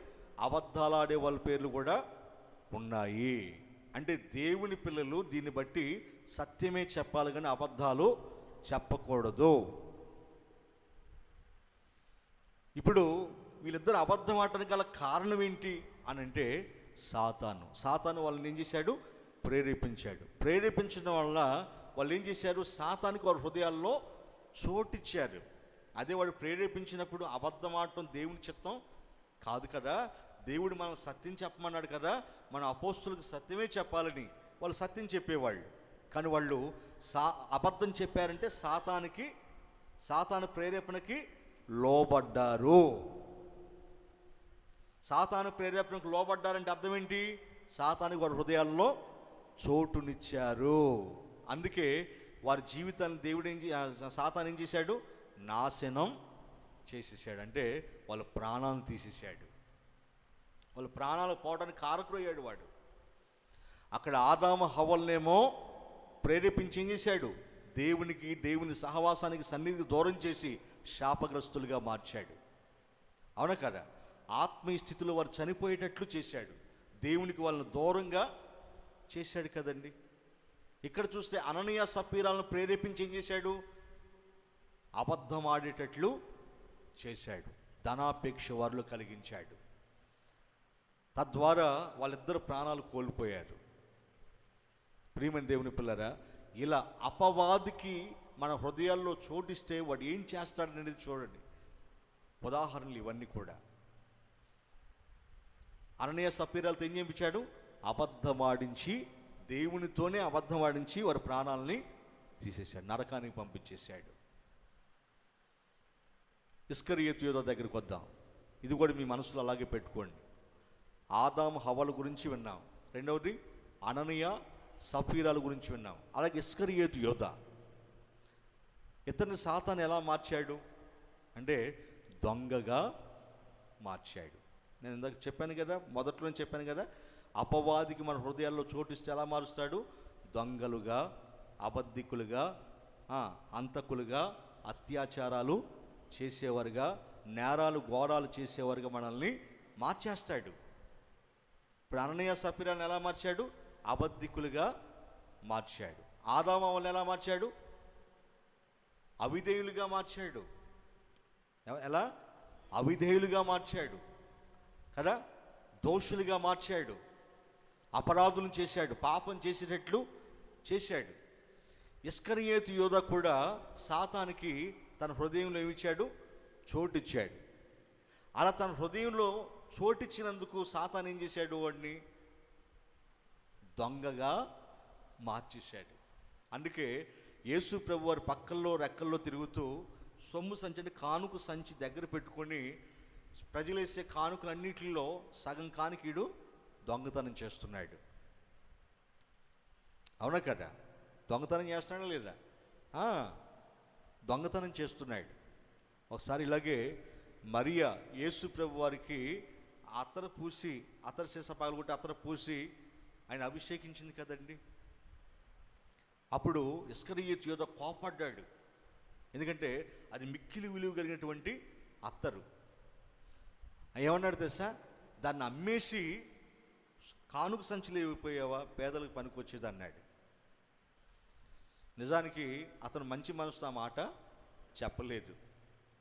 అబద్ధాలు ఆడే వాళ్ళ పేర్లు కూడా ఉన్నాయి. అంటే దేవుని పిల్లలు దీన్ని బట్టి సత్యమే చెప్పాలి, కానీ అబద్ధాలు చెప్పకూడదు. ఇప్పుడు వీళ్ళిద్దరు అబద్ధం ఆడటానికి గల కారణం ఏంటి అని అంటే, సాతాను వాళ్ళని ఏం చేశాడు? ప్రేరేపించాడు. ప్రేరేపించడం వల్ల వాళ్ళు ఏం చేశారు? సాతానికి వారి హృదయాల్లో చోటిచ్చారు. అదే వాడు ప్రేరేపించినప్పుడు అబద్ధం ఆడటం దేవుని చిత్తం కాదు కదా. దేవుడు మనం సత్యం చెప్పమన్నాడు కదా, మన అపోస్తులకు సత్యమే చెప్పాలని వాళ్ళు సత్యం చెప్పేవాళ్ళు. కానీ వాళ్ళు అబద్ధం చెప్పారంటే సాతాను ప్రేరేపణకి లోబడ్డారు. సాతాను ప్రేరేపణకు లోబడ్డారంటే అర్థం ఏంటి? సాతానికి వారి హృదయాల్లో చోటునిచ్చారు. అందుకే వారి జీవితాన్ని దేవుడు సాతాను ఏం చేశాడు? నాశనం చేసేసాడు. అంటే వాళ్ళ ప్రాణాలను తీసేశాడు. వాళ్ళ ప్రాణాలు పోవడానికి కారకుడయ్యాడు వాడు. అక్కడ ఆదాము హవ్వలనేమో ప్రేరేపించి ఏం చేశాడు? దేవుని సహవాసానికి సన్నిధికి దూరం చేసి శాపగ్రస్తులుగా మార్చాడు. అవునా కదా? ఆత్మీయ స్థితిలో వారు చనిపోయేటట్లు చేశాడు, దేవునికి వాళ్ళని దూరంగా చేశాడు కదండి. ఇక్కడ చూస్తే అననీయ సప్పీరాలను ప్రేరేపించి ఏం చేశాడు? అబద్ధం ఆడేటట్లు చేశాడు, ధనాపేక్ష వారిలో కలిగించాడు. తద్వారా వాళ్ళిద్దరు ప్రాణాలు కోల్పోయారు. ప్రియమైన దేవుని పిల్లరా, ఇలా అపవాదికి మన హృదయాల్లో చోటిస్తే వాడు ఏం చేస్తాడనేది చూడండి. ఉదాహరణలు ఇవన్నీ కూడా. అననీయ సప్పీరాలతో ఏం చేయించాడు? అబద్ధమాడించి, దేవునితోనే అబద్ధమాడించి వారి ప్రాణాలని తీసేశాడు, నరకానికి పంపించేశాడు. ఇస్కరియోతు యోధా దగ్గరికి వద్దాం. ఇది కూడా మీ మనసులో అలాగే పెట్టుకోండి. ఆదాము హవ్వల గురించి విన్నాం, రెండవది అననీయ సప్పీరాల గురించి విన్నాం. అలాగే ఇస్కరియోతు యోధా, ఇతన్ని సాతాను ఎలా మార్చాడు అంటే దొంగగా మార్చాడు. నేను ఇందాక చెప్పాను కదా, మొదట్లో చెప్పాను కదా, అపవాదికి మన హృదయాల్లో చోటిస్తే ఎలా మారుస్తాడు? దొంగలుగా, అబద్ధికులుగా, అంతకులుగా, అత్యాచారాలు చేసేవారుగా, నేరాలు ఘోరాలు చేసేవారుగా మనల్ని మార్చేస్తాడు. ఇప్పుడు అననీయ సప్పీరాలను ఎలా మార్చాడు? అబద్ధికులుగా మార్చాడు. ఆదాము వాళ్ళని ఎలా మార్చాడు? అవిధేయులుగా మార్చాడు. ఎలా? అవిధేయులుగా మార్చాడు కదా, దోషులుగా మార్చాడు, అపరాధులను చేశాడు, పాపం చేసేటట్లు చేశాడు. ఇస్కరియోతు యోధా కూడా సాతానికి తన హృదయంలో ఏమిచ్చాడు? చోటిచ్చాడు. అలా తన హృదయంలో చోటిచ్చినందుకు సాతాను ఏం చేశాడు? వాడిని దొంగగా మార్చేశాడు. అందుకే యేసు ప్రభు వారి పక్కల్లో రెక్కల్లో తిరుగుతూ సొమ్ము సంచి అంటే కానుక సంచి దగ్గర పెట్టుకొని ప్రజలేసే కానుకలన్నిటిలో సగం కానికీడు దొంగతనం చేస్తున్నాడు. అవునా కదా? దొంగతనం చేస్తున్నాడా లేదా? దొంగతనం చేస్తున్నాడు. ఒకసారి ఇలాగే మరియా యేసు ప్రభు వారికి అత్తరు పూసి, అత్తరు సీస పగలగొట్టి అత్తరు పూసి ఆయన అభిషేకించింది కదండి. అప్పుడు ఇస్కరియోతు యోధా కోపడ్డాడు, ఎందుకంటే అది మిక్కిలి విలువ కలిగినటువంటి అత్తరు. ఏమన్నాడు తెలుసా? దాన్ని అమ్మేసి కానుక సంచులు అయిపోయావా, పేదలకు పనికొచ్చేది అన్నాడు. నిజానికి అతను మంచి మనసుతో ఆ మాట చెప్పలేదు,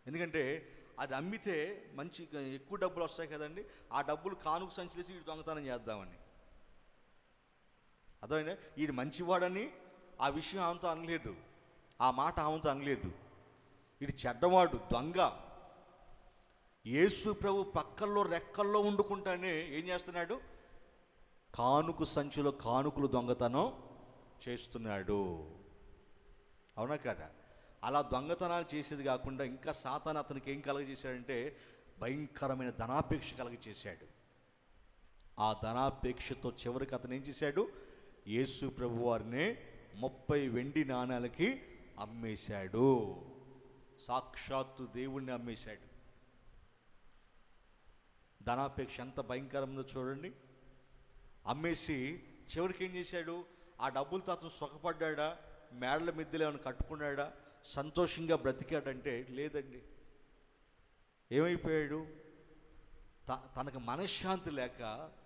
ఎందుకంటే అది అమ్మితే మంచి ఎక్కువ డబ్బులు వస్తాయి కదండి, ఆ డబ్బులు కానుక సంచులేసి వీడు దొంగతనం చేద్దామని. అర్థమైందా? వీడు మంచివాడని ఆ విషయం ఆమెతో అనలేదు, ఆ మాట ఆమెతో అనలేదు. వీడు చెడ్డవాడు, దొంగ. యేసు ప్రభు పక్కల్లో రెక్కల్లో వండుకుంటానే ఏం చేస్తున్నాడు? కానుక సంచిలో కానుకలు దొంగతనం చేస్తున్నాడు. అవునా కదా? అలా దొంగతనాలు చేసేది కాకుండా ఇంకా సాతాను అతనికి ఏం కలగజేశాడంటే భయంకరమైన ధనాపేక్ష కలగజేశాడు. ఆ ధనాపేక్షతో చివరికి అతను ఏం చేశాడు? యేసు ప్రభు వారిని 30 వెండి నాణాలకి అమ్మేశాడు. సాక్షాత్తు దేవుణ్ణి అమ్మేశాడు. ధనాపేక్ష ఎంత భయంకరంగా చూడండి. అమ్మేసి చివరికి ఏం చేశాడు? ఆ డబ్బులతో అతను సుఖపడ్డా, మేడల మిద్దెలు ఏమైనా కట్టుకున్నాడా, సంతోషంగా బ్రతికాడంటే లేదండి. ఏమైపోయాడు? తనకు మనశ్శాంతి లేక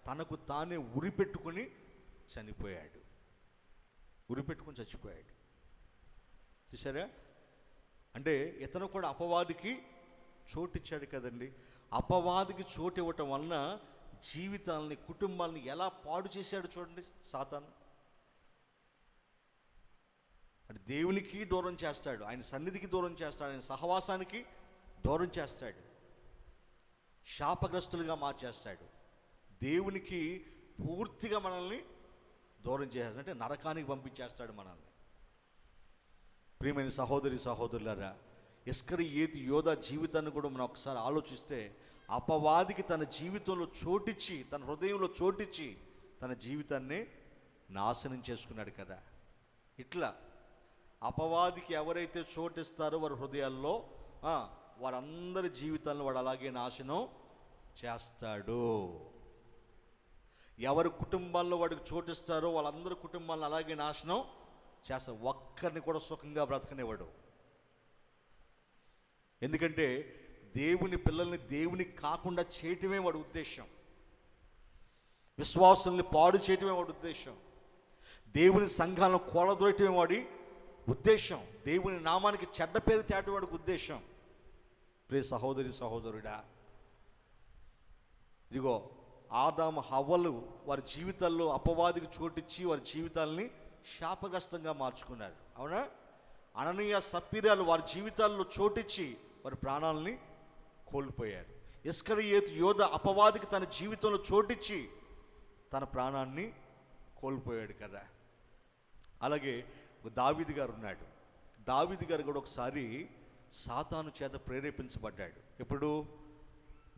తనకు తానే ఉరిపెట్టుకొని చనిపోయాడు. ఉరిపెట్టుకొని చచ్చిపోయాడు. చూసారా? అంటే ఇతను కూడా అపవాదికి చోటిచ్చాడు కదండి. అపవాదికి చోటు ఇవ్వటం వలన జీవితాలని, కుటుంబాలని ఎలా పాడు చేశాడు చూడండి సాతాను. అంటే దేవునికి దూరం చేస్తాడు, ఆయన సన్నిధికి దూరం చేస్తాడు, ఆయన సహవాసానికి దూరం చేస్తాడు, శాపగ్రస్తులుగా మార్చేస్తాడు, దేవునికి పూర్తిగా మనల్ని దూరం చేస్తాడు, అంటే నరకానికి పంపించేస్తాడు మనల్ని. ప్రియమైన సహోదరి సహోదరులారా, ఇస్కరియోతు యోధా జీవితాన్ని కూడా మనం ఒకసారి ఆలోచిస్తే అపవాదికి తన జీవితంలో చోటిచ్చి, తన హృదయంలో చోటిచ్చి తన జీవితాన్ని నాశనం చేసుకున్నాడు కదా. ఇట్లా అపవాదికి ఎవరైతే చోటిస్తారో వారి హృదయాల్లో వారందరి జీవితాలను వాడు అలాగే నాశనం చేస్తాడు. ఎవరి కుటుంబాల్లో వాడికి చోటిస్తారో వాళ్ళందరి కుటుంబాలను అలాగే నాశనం చేస్తాడు. ఒక్కరిని కూడా సుఖంగా బ్రతకనివ్వడు. ఎందుకంటే దేవుని పిల్లల్ని దేవునికి కాకుండా చేయటమే వాడి ఉద్దేశం. విశ్వాసుల్ని పాడు చేయటమే వాడి ఉద్దేశం. దేవుని సంఘాలను కూలదోయటమే వాడి ఉద్దేశం. దేవుని నామానికి చెడ్డ పేరు తేటం వాడికి ఉద్దేశం. ప్రియ సహోదరి సహోదరుడా, ఇదిగో ఆదాము హవ్వలు వారి జీవితాల్లో అపవాదికి చోటిచ్చి వారి జీవితాలని శాపగ్రస్తంగా మార్చుకున్నారు. అవునా? అననీయ సప్పీరాలు వారి జీవితాల్లో చోటిచ్చి వారి ప్రాణాలని కోల్పోయారు. ఇస్కరియోతు యోధ అపవాదికి తన జీవితంలో చోటిచ్చి తన ప్రాణాన్ని కోల్పోయాడు కదా. అలాగే దావీదు గారు ఉన్నాడు. దావీదు గారు కూడా ఒకసారి సాతాను చేత ప్రేరేపించబడ్డాడు. ఎప్పుడు?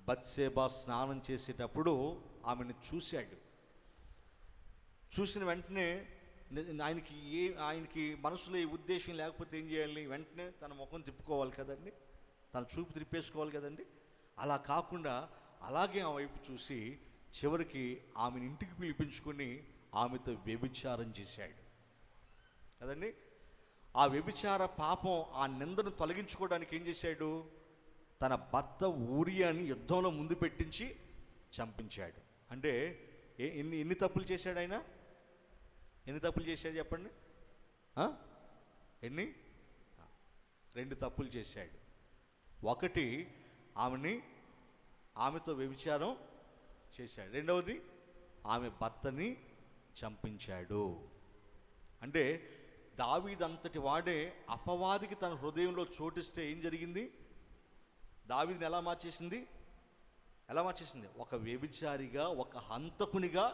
బత్షెబా స్నానం చేసేటప్పుడు ఆమెను చూశాడు. చూసిన వెంటనే ఆయనకి మనసులో ఈ ఉద్దేశం లేకపోతే ఏం చేయాలి? వెంటనే తన ముఖం తిప్పుకోవాలి కదండి, తన చూపు తిప్పేసుకోవాలి కదండి. అలా కాకుండా అలాగే ఆ వైపు చూసి చివరికి ఆమెను ఇంటికి పిలిపించుకొని ఆమెతో వ్యభిచారం చేశాడు కదండి. ఆ వ్యభిచార పాపం, ఆ నిందను తొలగించుకోవడానికి ఏం చేశాడు? తన భర్త ఊరియాని యుద్ధంలో ముందు పెట్టించి చంపించాడు. అంటే ఎన్ని తప్పులు చేశాడు ఆయన? ఎన్ని తప్పులు చేశాడు చెప్పండి? ఎన్ని? 2 తప్పులు చేశాడు. ఒకటి, ఆమెతో వ్యభిచారం చేశాడు. రెండవది, ఆమె భర్తని చంపించాడు. అంటే దావీదు అంతటి వాడే అపవాదికి తన హృదయంలో చోటిస్తే ఏం జరిగింది? దావీదుని ఎలా మార్చేసింది? ఒక వ్యభిచారిగా, ఒక హంతకునిగా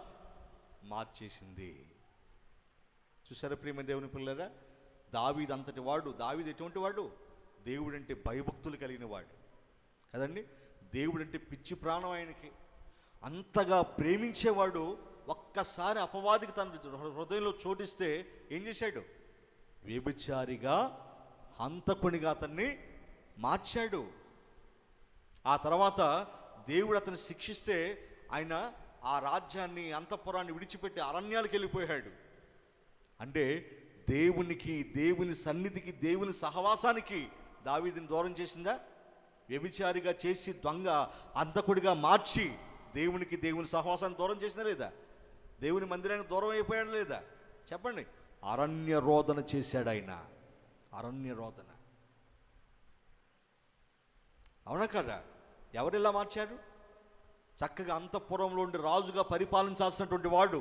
మార్చేసింది. చూసారా ప్రియమైన దేవుని పిల్లరా? దావీదు అంతటి వాడు. దావీదు ఎటువంటి వాడు? దేవుడంటే భయభక్తులు కలిగిన వాడు కదండి. దేవుడంటే పిచ్చి ప్రాణం ఆయనకి. అంతగా ప్రేమించేవాడు ఒక్కసారి అపవాదికి తన హృదయంలో చోటిస్తే ఏం చేశాడు? వ్యభిచారిగా, హంతకునిగా అతన్ని మార్చాడు. ఆ తర్వాత దేవుడు అతన్ని శిక్షిస్తే ఆయన ఆ రాజ్యాన్ని, అంతఃపురాన్ని విడిచిపెట్టి అరణ్యాలకు వెళ్ళిపోయాడు. అంటే దేవునికి, దేవుని సన్నిధికి, దేవుని సహవాసానికి దావీదుని దూరం చేసిందా? వ్యభిచారిగా చేసి దొంగ హంతకుడిగా మార్చి దేవునికి, దేవుని సహవాసాన్ని దూరం చేసిందా లేదా? దేవుని మందిరానికి దూరం అయిపోయాడు లేదా? చెప్పండి. అరణ్య రోదన చేశాడు ఆయన. అరణ్య రోదన. అవునా కదా? ఎవరిలా మార్చారు? చక్కగా అంతఃపురంలో ఉండి రాజుగా పరిపాలించాల్సినటువంటి వాడు,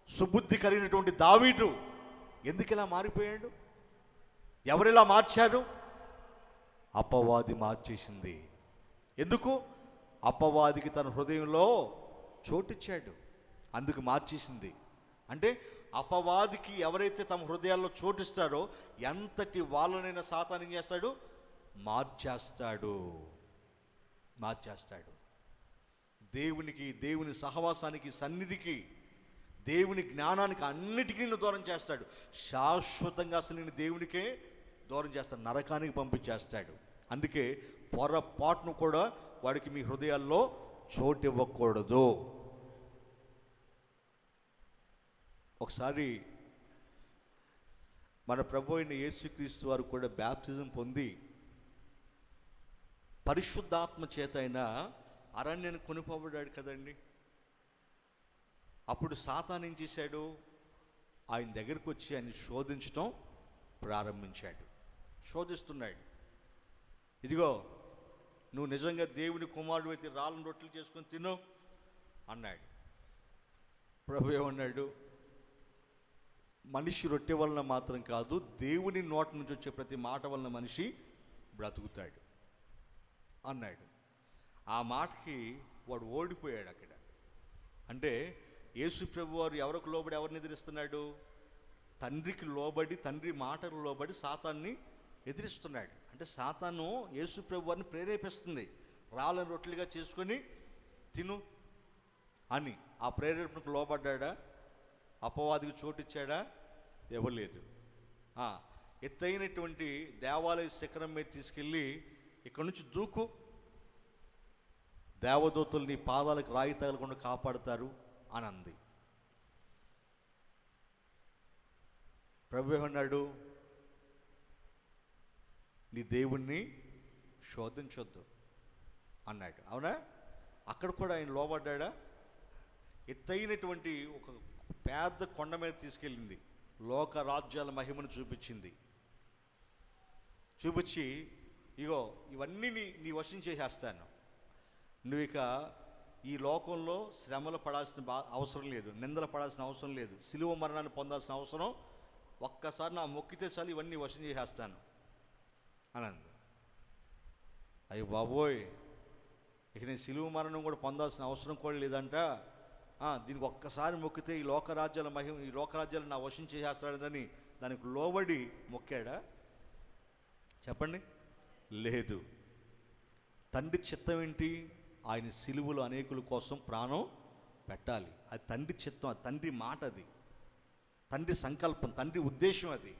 సుబుద్ధి కలిగినటువంటి దావీదు ఎందుకు ఇలా మారిపోయాడు? ఎవరిలా మార్చారు? అపవాది మార్చేసింది. ఎందుకు? అపవాదికి తన హృదయంలో చోటిచ్చాడు, అందుకు మార్చేసింది. అంటే అపవాదికి ఎవరైతే తమ హృదయాల్లో చోటిస్తారో ఎంతటి వాళ్ళనైనా సాతాను ఏం చేస్తాడు? మార్చేస్తాడు. దేవునికి, దేవుని సహవాసానికి, సన్నిధికి, దేవుని జ్ఞానానికి అన్నిటికీ దూరం చేస్తాడు. శాశ్వతంగా అసలు నేను దేవునికే దూరం చేస్తాడు, నరకానికి పంపించేస్తాడు. అందుకే పొరపాటును కూడా వాడికి మీ హృదయాల్లో చోటు ఇవ్వకూడదు. ఒకసారి మన ప్రభు అయిన యేసుక్రీస్తు వారు కూడా బ్యాప్టిజం పొంది పరిశుద్ధాత్మ చేత అయిన అరణ్యాన్ని కొనిపోబడ్డాడు కదండి. అప్పుడు సాతాను ఏం చేశాడు? ఆయన దగ్గరికి వచ్చి ఆయన శోధించడం ప్రారంభించాడు. శోధిస్తున్నాడు. ఇదిగో, నువ్వు నిజంగా దేవుని కుమారుడు అయితే రాళ్ళను రొట్టెలు చేసుకొని తిను అన్నాడు. ప్రభు ఏమన్నాడు? మనిషి రొట్టె వలన మాత్రం కాదు, దేవుని నోటి నుంచి వచ్చే ప్రతి మాట వలన మనిషి బ్రతుకుతాడు అన్నాడు. ఆ మాటకి వాడు ఓడిపోయాడు అక్కడ. అంటే యేసు ప్రభు వారు ఎవరికి లోబడి ఎవరిని ఎదిరిస్తున్నాడు? తండ్రికి లోబడి, తండ్రి మాటకు లోబడి సాతాన్ని ఎదిరిస్తున్నాడు. అంటే సాతాను యేసు ప్రభు వారిని ప్రేరేపిస్తుంది, రాళ్ళను రొట్టెలుగా చేసుకొని తిను అని. ఆ ప్రేరేపణకు లోబడ్డా? అపవాదికి చోటిచ్చాడా? ఇవ్వలేదు. ఎత్తైనటువంటి దేవాలయ శిఖరం మీద తీసుకెళ్ళి ఇక్కడ నుంచి దూకు, దేవదూతలు నీ పాదాలకు రాయి తగలకుండా కాపాడుతారు అని అంది. ప్రభు ఏమన్నాడు? నీ దేవుణ్ణి శోధించొద్దు అన్నాడు. అవునా? అక్కడ కూడా ఆయన లోబడ్డా? ఎత్తైనటువంటి ఒక పెద్ద కొండ మీద తీసుకెళ్ళింది, లోక రాజ్యాల మహిమను చూపించింది. చూపించి, ఇగో ఇవన్నీ నీ వశం చేసేస్తాను, నువ్వు ఇక ఈ లోకంలో శ్రమలు పడాల్సిన అవసరం లేదు, నిందలు పడాల్సిన అవసరం లేదు, సిలువ మరణాన్ని పొందాల్సిన అవసరం, ఒక్కసారి నా మొక్కితే చాలు ఇవన్నీ వశం చేసేస్తాను అనంది. అయ్యో బాబోయ్, ఇక నేను సిలువ మరణం కూడా పొందాల్సిన అవసరం కూడా లేదంట, దీనికి ఒక్కసారి మొక్కితే ఈ లోకరాజ్యాల మహిమ, ఈ లోకరాజ్యాలు నా వశం చేసేస్తాడని దానికి లోబడి మొక్కాడా? చెప్పండి. లేదు. తండ్రి చిత్తం ఏంటి? ఆయన సిలువలో అనేకుల కోసం ప్రాణం పెట్టాలి. అది తండ్రి చిత్తం, అది తండ్రి మాట, అది తండ్రి సంకల్పం, తండ్రి ఉద్దేశం. అది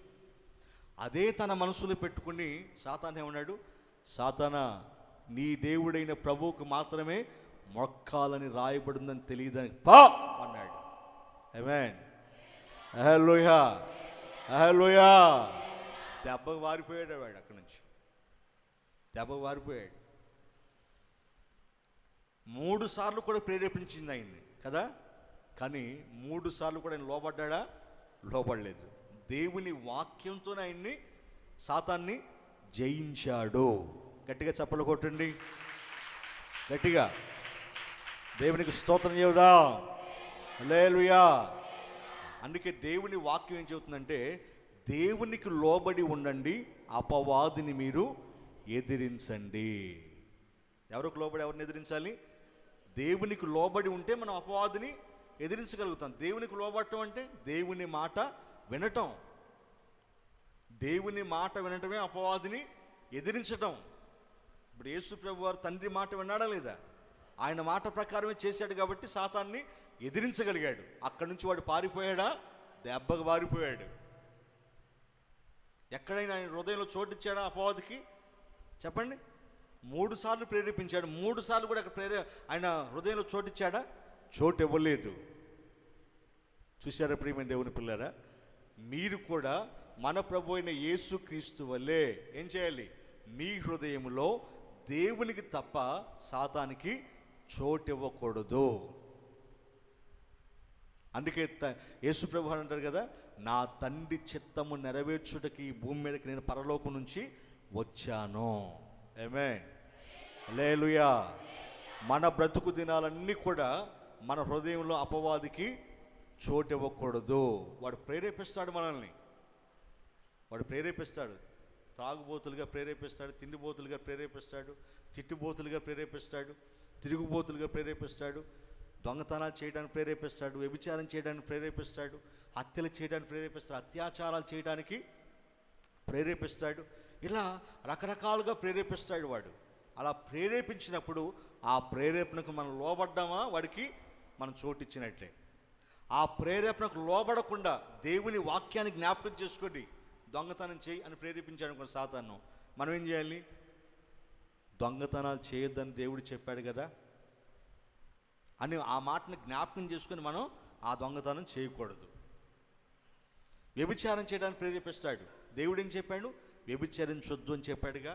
అదే తన మనసులో పెట్టుకుని సాతాను ఏమన్నాడు? సాతానా, నీ దేవుడైన ప్రభువుకు మాత్రమే మొక్కాలని రాయబడిందని తెలియదని పా అన్నాడు. ఆమేన్. హల్లెలూయా, హల్లెలూయా. దెబ్బకు వారిపోయాడు వాడు, అక్కడి నుంచి దెబ్బకు వారిపోయాడు. 3 సార్లు కూడా ప్రేరేపించింది ఆయన్ని కదా, కానీ 3 సార్లు కూడా ఆయన లోబడ్డా? లోబడలేదు. దేవుని వాక్యంతోనే ఆయన్ని, సాతాన్ని జయించాడు. గట్టిగా చప్పలు కొట్టండి, గట్టిగా దేవునికి స్తోత్రం చెబుదాం. హల్లెలూయా. అందుకే దేవుని వాక్యం ఏం చెబుతుందంటే, దేవునికి లోబడి ఉండండి, అపవాదిని మీరు ఎదిరించండి. ఎవరికి లోబడి ఎవరిని ఎదిరించాలి? దేవునికి లోబడి ఉంటే మనం అపవాదిని ఎదిరించగలుగుతాం. దేవునికి లోబడటం అంటే దేవుని మాట వినటం. దేవుని మాట వినటమే అపవాదిని ఎదిరించటం. ఇప్పుడు యేసు ప్రభు వారు తండ్రి మాట విన్నాడా లేదా? ఆయన మాట ప్రకారమే చేశాడు కాబట్టి సాతాన్ని ఎదిరించగలిగాడు. అక్కడి నుంచి వాడు పారిపోయాడా? దెబ్బకు పారిపోయాడు. ఎక్కడైనా ఆయన హృదయంలో చోటిచ్చాడా అపవాదికి? చెప్పండి. 3 సార్లు ప్రేరేపించాడు, 3 సార్లు కూడా ఆయన హృదయంలో చోటిచ్చాడా? చోటు ఇవ్వలేదు. చూశారా ప్రియమైన దేవుని పిల్లరా? మీరు కూడా మన ప్రభు అయిన యేసుక్రీస్తు వల్లే ఏం చేయాలి? మీ హృదయంలో దేవునికి తప్ప సాతానికి చోటు ఇవ్వకూడదు. అందుకే యేసు ప్రభు అంటారు కదా, నా తండ్రి చిత్తము నెరవేర్చుటకి ఈ భూమి మీదకి నేను పరలోకం నుంచి వచ్చాను. ఆమేన్. హల్లెలూయా. మన బ్రతుకు దినాలన్నీ కూడా మన హృదయంలో అపవాదికి చోటు ఇవ్వకూడదు. వాడు ప్రేరేపిస్తాడు మనల్ని, వాడు ప్రేరేపిస్తాడు. తాగుబోతులుగా ప్రేరేపిస్తాడు, తిండిబోతులుగా ప్రేరేపిస్తాడు, తిట్టుబోతులుగా ప్రేరేపిస్తాడు, తిరుగుబోతులుగా ప్రేరేపిస్తాడు, దొంగతనాలు చేయడానికి ప్రేరేపిస్తాడు, వ్యభిచారం చేయడానికి ప్రేరేపిస్తాడు, హత్యలు చేయడానికి ప్రేరేపిస్తాడు, అత్యాచారాలు చేయడానికి ప్రేరేపిస్తాడు. ఇలా రకరకాలుగా ప్రేరేపిస్తాడు వాడు. అలా ప్రేరేపించినప్పుడు ఆ ప్రేరేపణకు మనం లోబడ్డామా వాడికి మనం చోటిచ్చినట్లే. ఆ ప్రేరేపణకు లోబడకుండా దేవుని వాక్యాన్ని జ్ఞాపకం చేసుకోండి, దొంగతనం చేయి అని ప్రేరేపించాడు అనుకో సాతాను, మనం ఏం చేయాలి? దొంగతనాలు చేయొద్దని దేవుడు చెప్పాడు కదా అని ఆ మాటను జ్ఞాపకం చేసుకొని మనం ఆ దొంగతనం చేయకూడదు. వ్యభిచారం చేయడానికి ప్రేరేపిస్తాడు, దేవుడు ఏం చెప్పాడు? వ్యభిచరించొద్దు అని చెప్పాడుగా.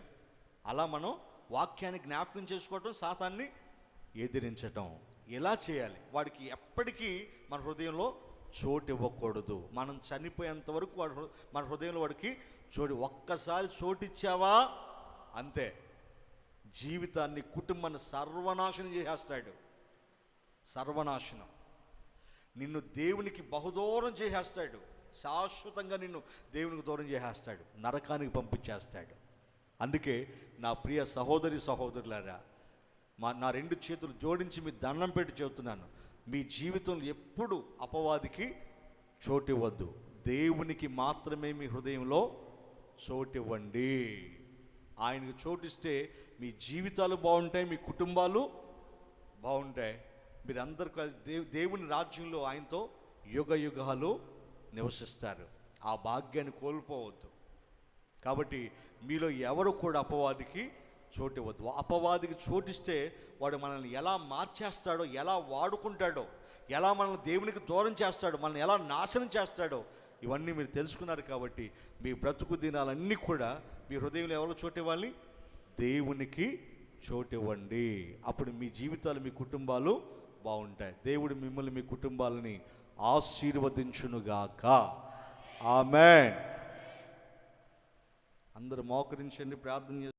అలా మనం వాక్యాన్ని జ్ఞాపకం చేసుకోవటం, సాతాన్ని ఎదిరించటం, ఇలా చేయాలి. వాడికి ఎప్పటికీ మన హృదయంలో చోటు ఇవ్వకూడదు. మనం చనిపోయేంత వరకు మన హృదయంలో వాడికి చోటు, ఒక్కసారి చోటిచ్చావా అంతే, జీవితాన్ని, కుటుంబాన్ని సర్వనాశనం చేసేస్తాడు. సర్వనాశనం. నిన్ను దేవునికి బహుదూరం చేసేస్తాడు. శాశ్వతంగా నిన్ను దేవునికి దూరం చేసేస్తాడు, నరకానికి పంపించేస్తాడు. అందుకే నా ప్రియ సహోదరి సహోదరులారా, నా 2 చేతులు జోడించి మీ దండం పెట్టి చెబుతున్నాను, మీ జీవితంలో ఎప్పుడు అపవాదికి చోటివ్వద్దు. దేవునికి మాత్రమే మీ హృదయంలో చోటివ్వండి. ఆయనకు చోటిస్తే మీ జీవితాలు బాగుంటాయి, మీ కుటుంబాలు బాగుంటాయి. మీరందరూ దేవుని రాజ్యంలో ఆయనతో యుగ యుగాలు నివసిస్తారు. ఆ భాగ్యాన్ని కోల్పోవద్దు. కాబట్టి మీలో ఎవరు కూడా అపవాదికి చోటివ్వద్దు. అపవాదికి చోటిస్తే వాడు మనల్ని ఎలా మార్చేస్తాడో, ఎలా వాడుకుంటాడో, ఎలా మనల్ని దేవునికి దూరం చేస్తాడో, మనల్ని ఎలా నాశనం చేస్తాడో ఇవన్నీ మీరు తెలుసుకున్నారు. కాబట్టి మీ బ్రతుకు దినాలన్నీ కూడా మీ హృదయంలో ఎవరు చోటివ్వాలి? దేవునికి చోటు ఇవ్వండి. అప్పుడు మీ జీవితాలు, మీ కుటుంబాలు బాగుంటాయి. దేవుడు మిమ్మల్ని, మీ కుటుంబాలని ఆశీర్వదించునుగాక. ఆమేన్. అందరూ మోకరించండి, ప్రార్థన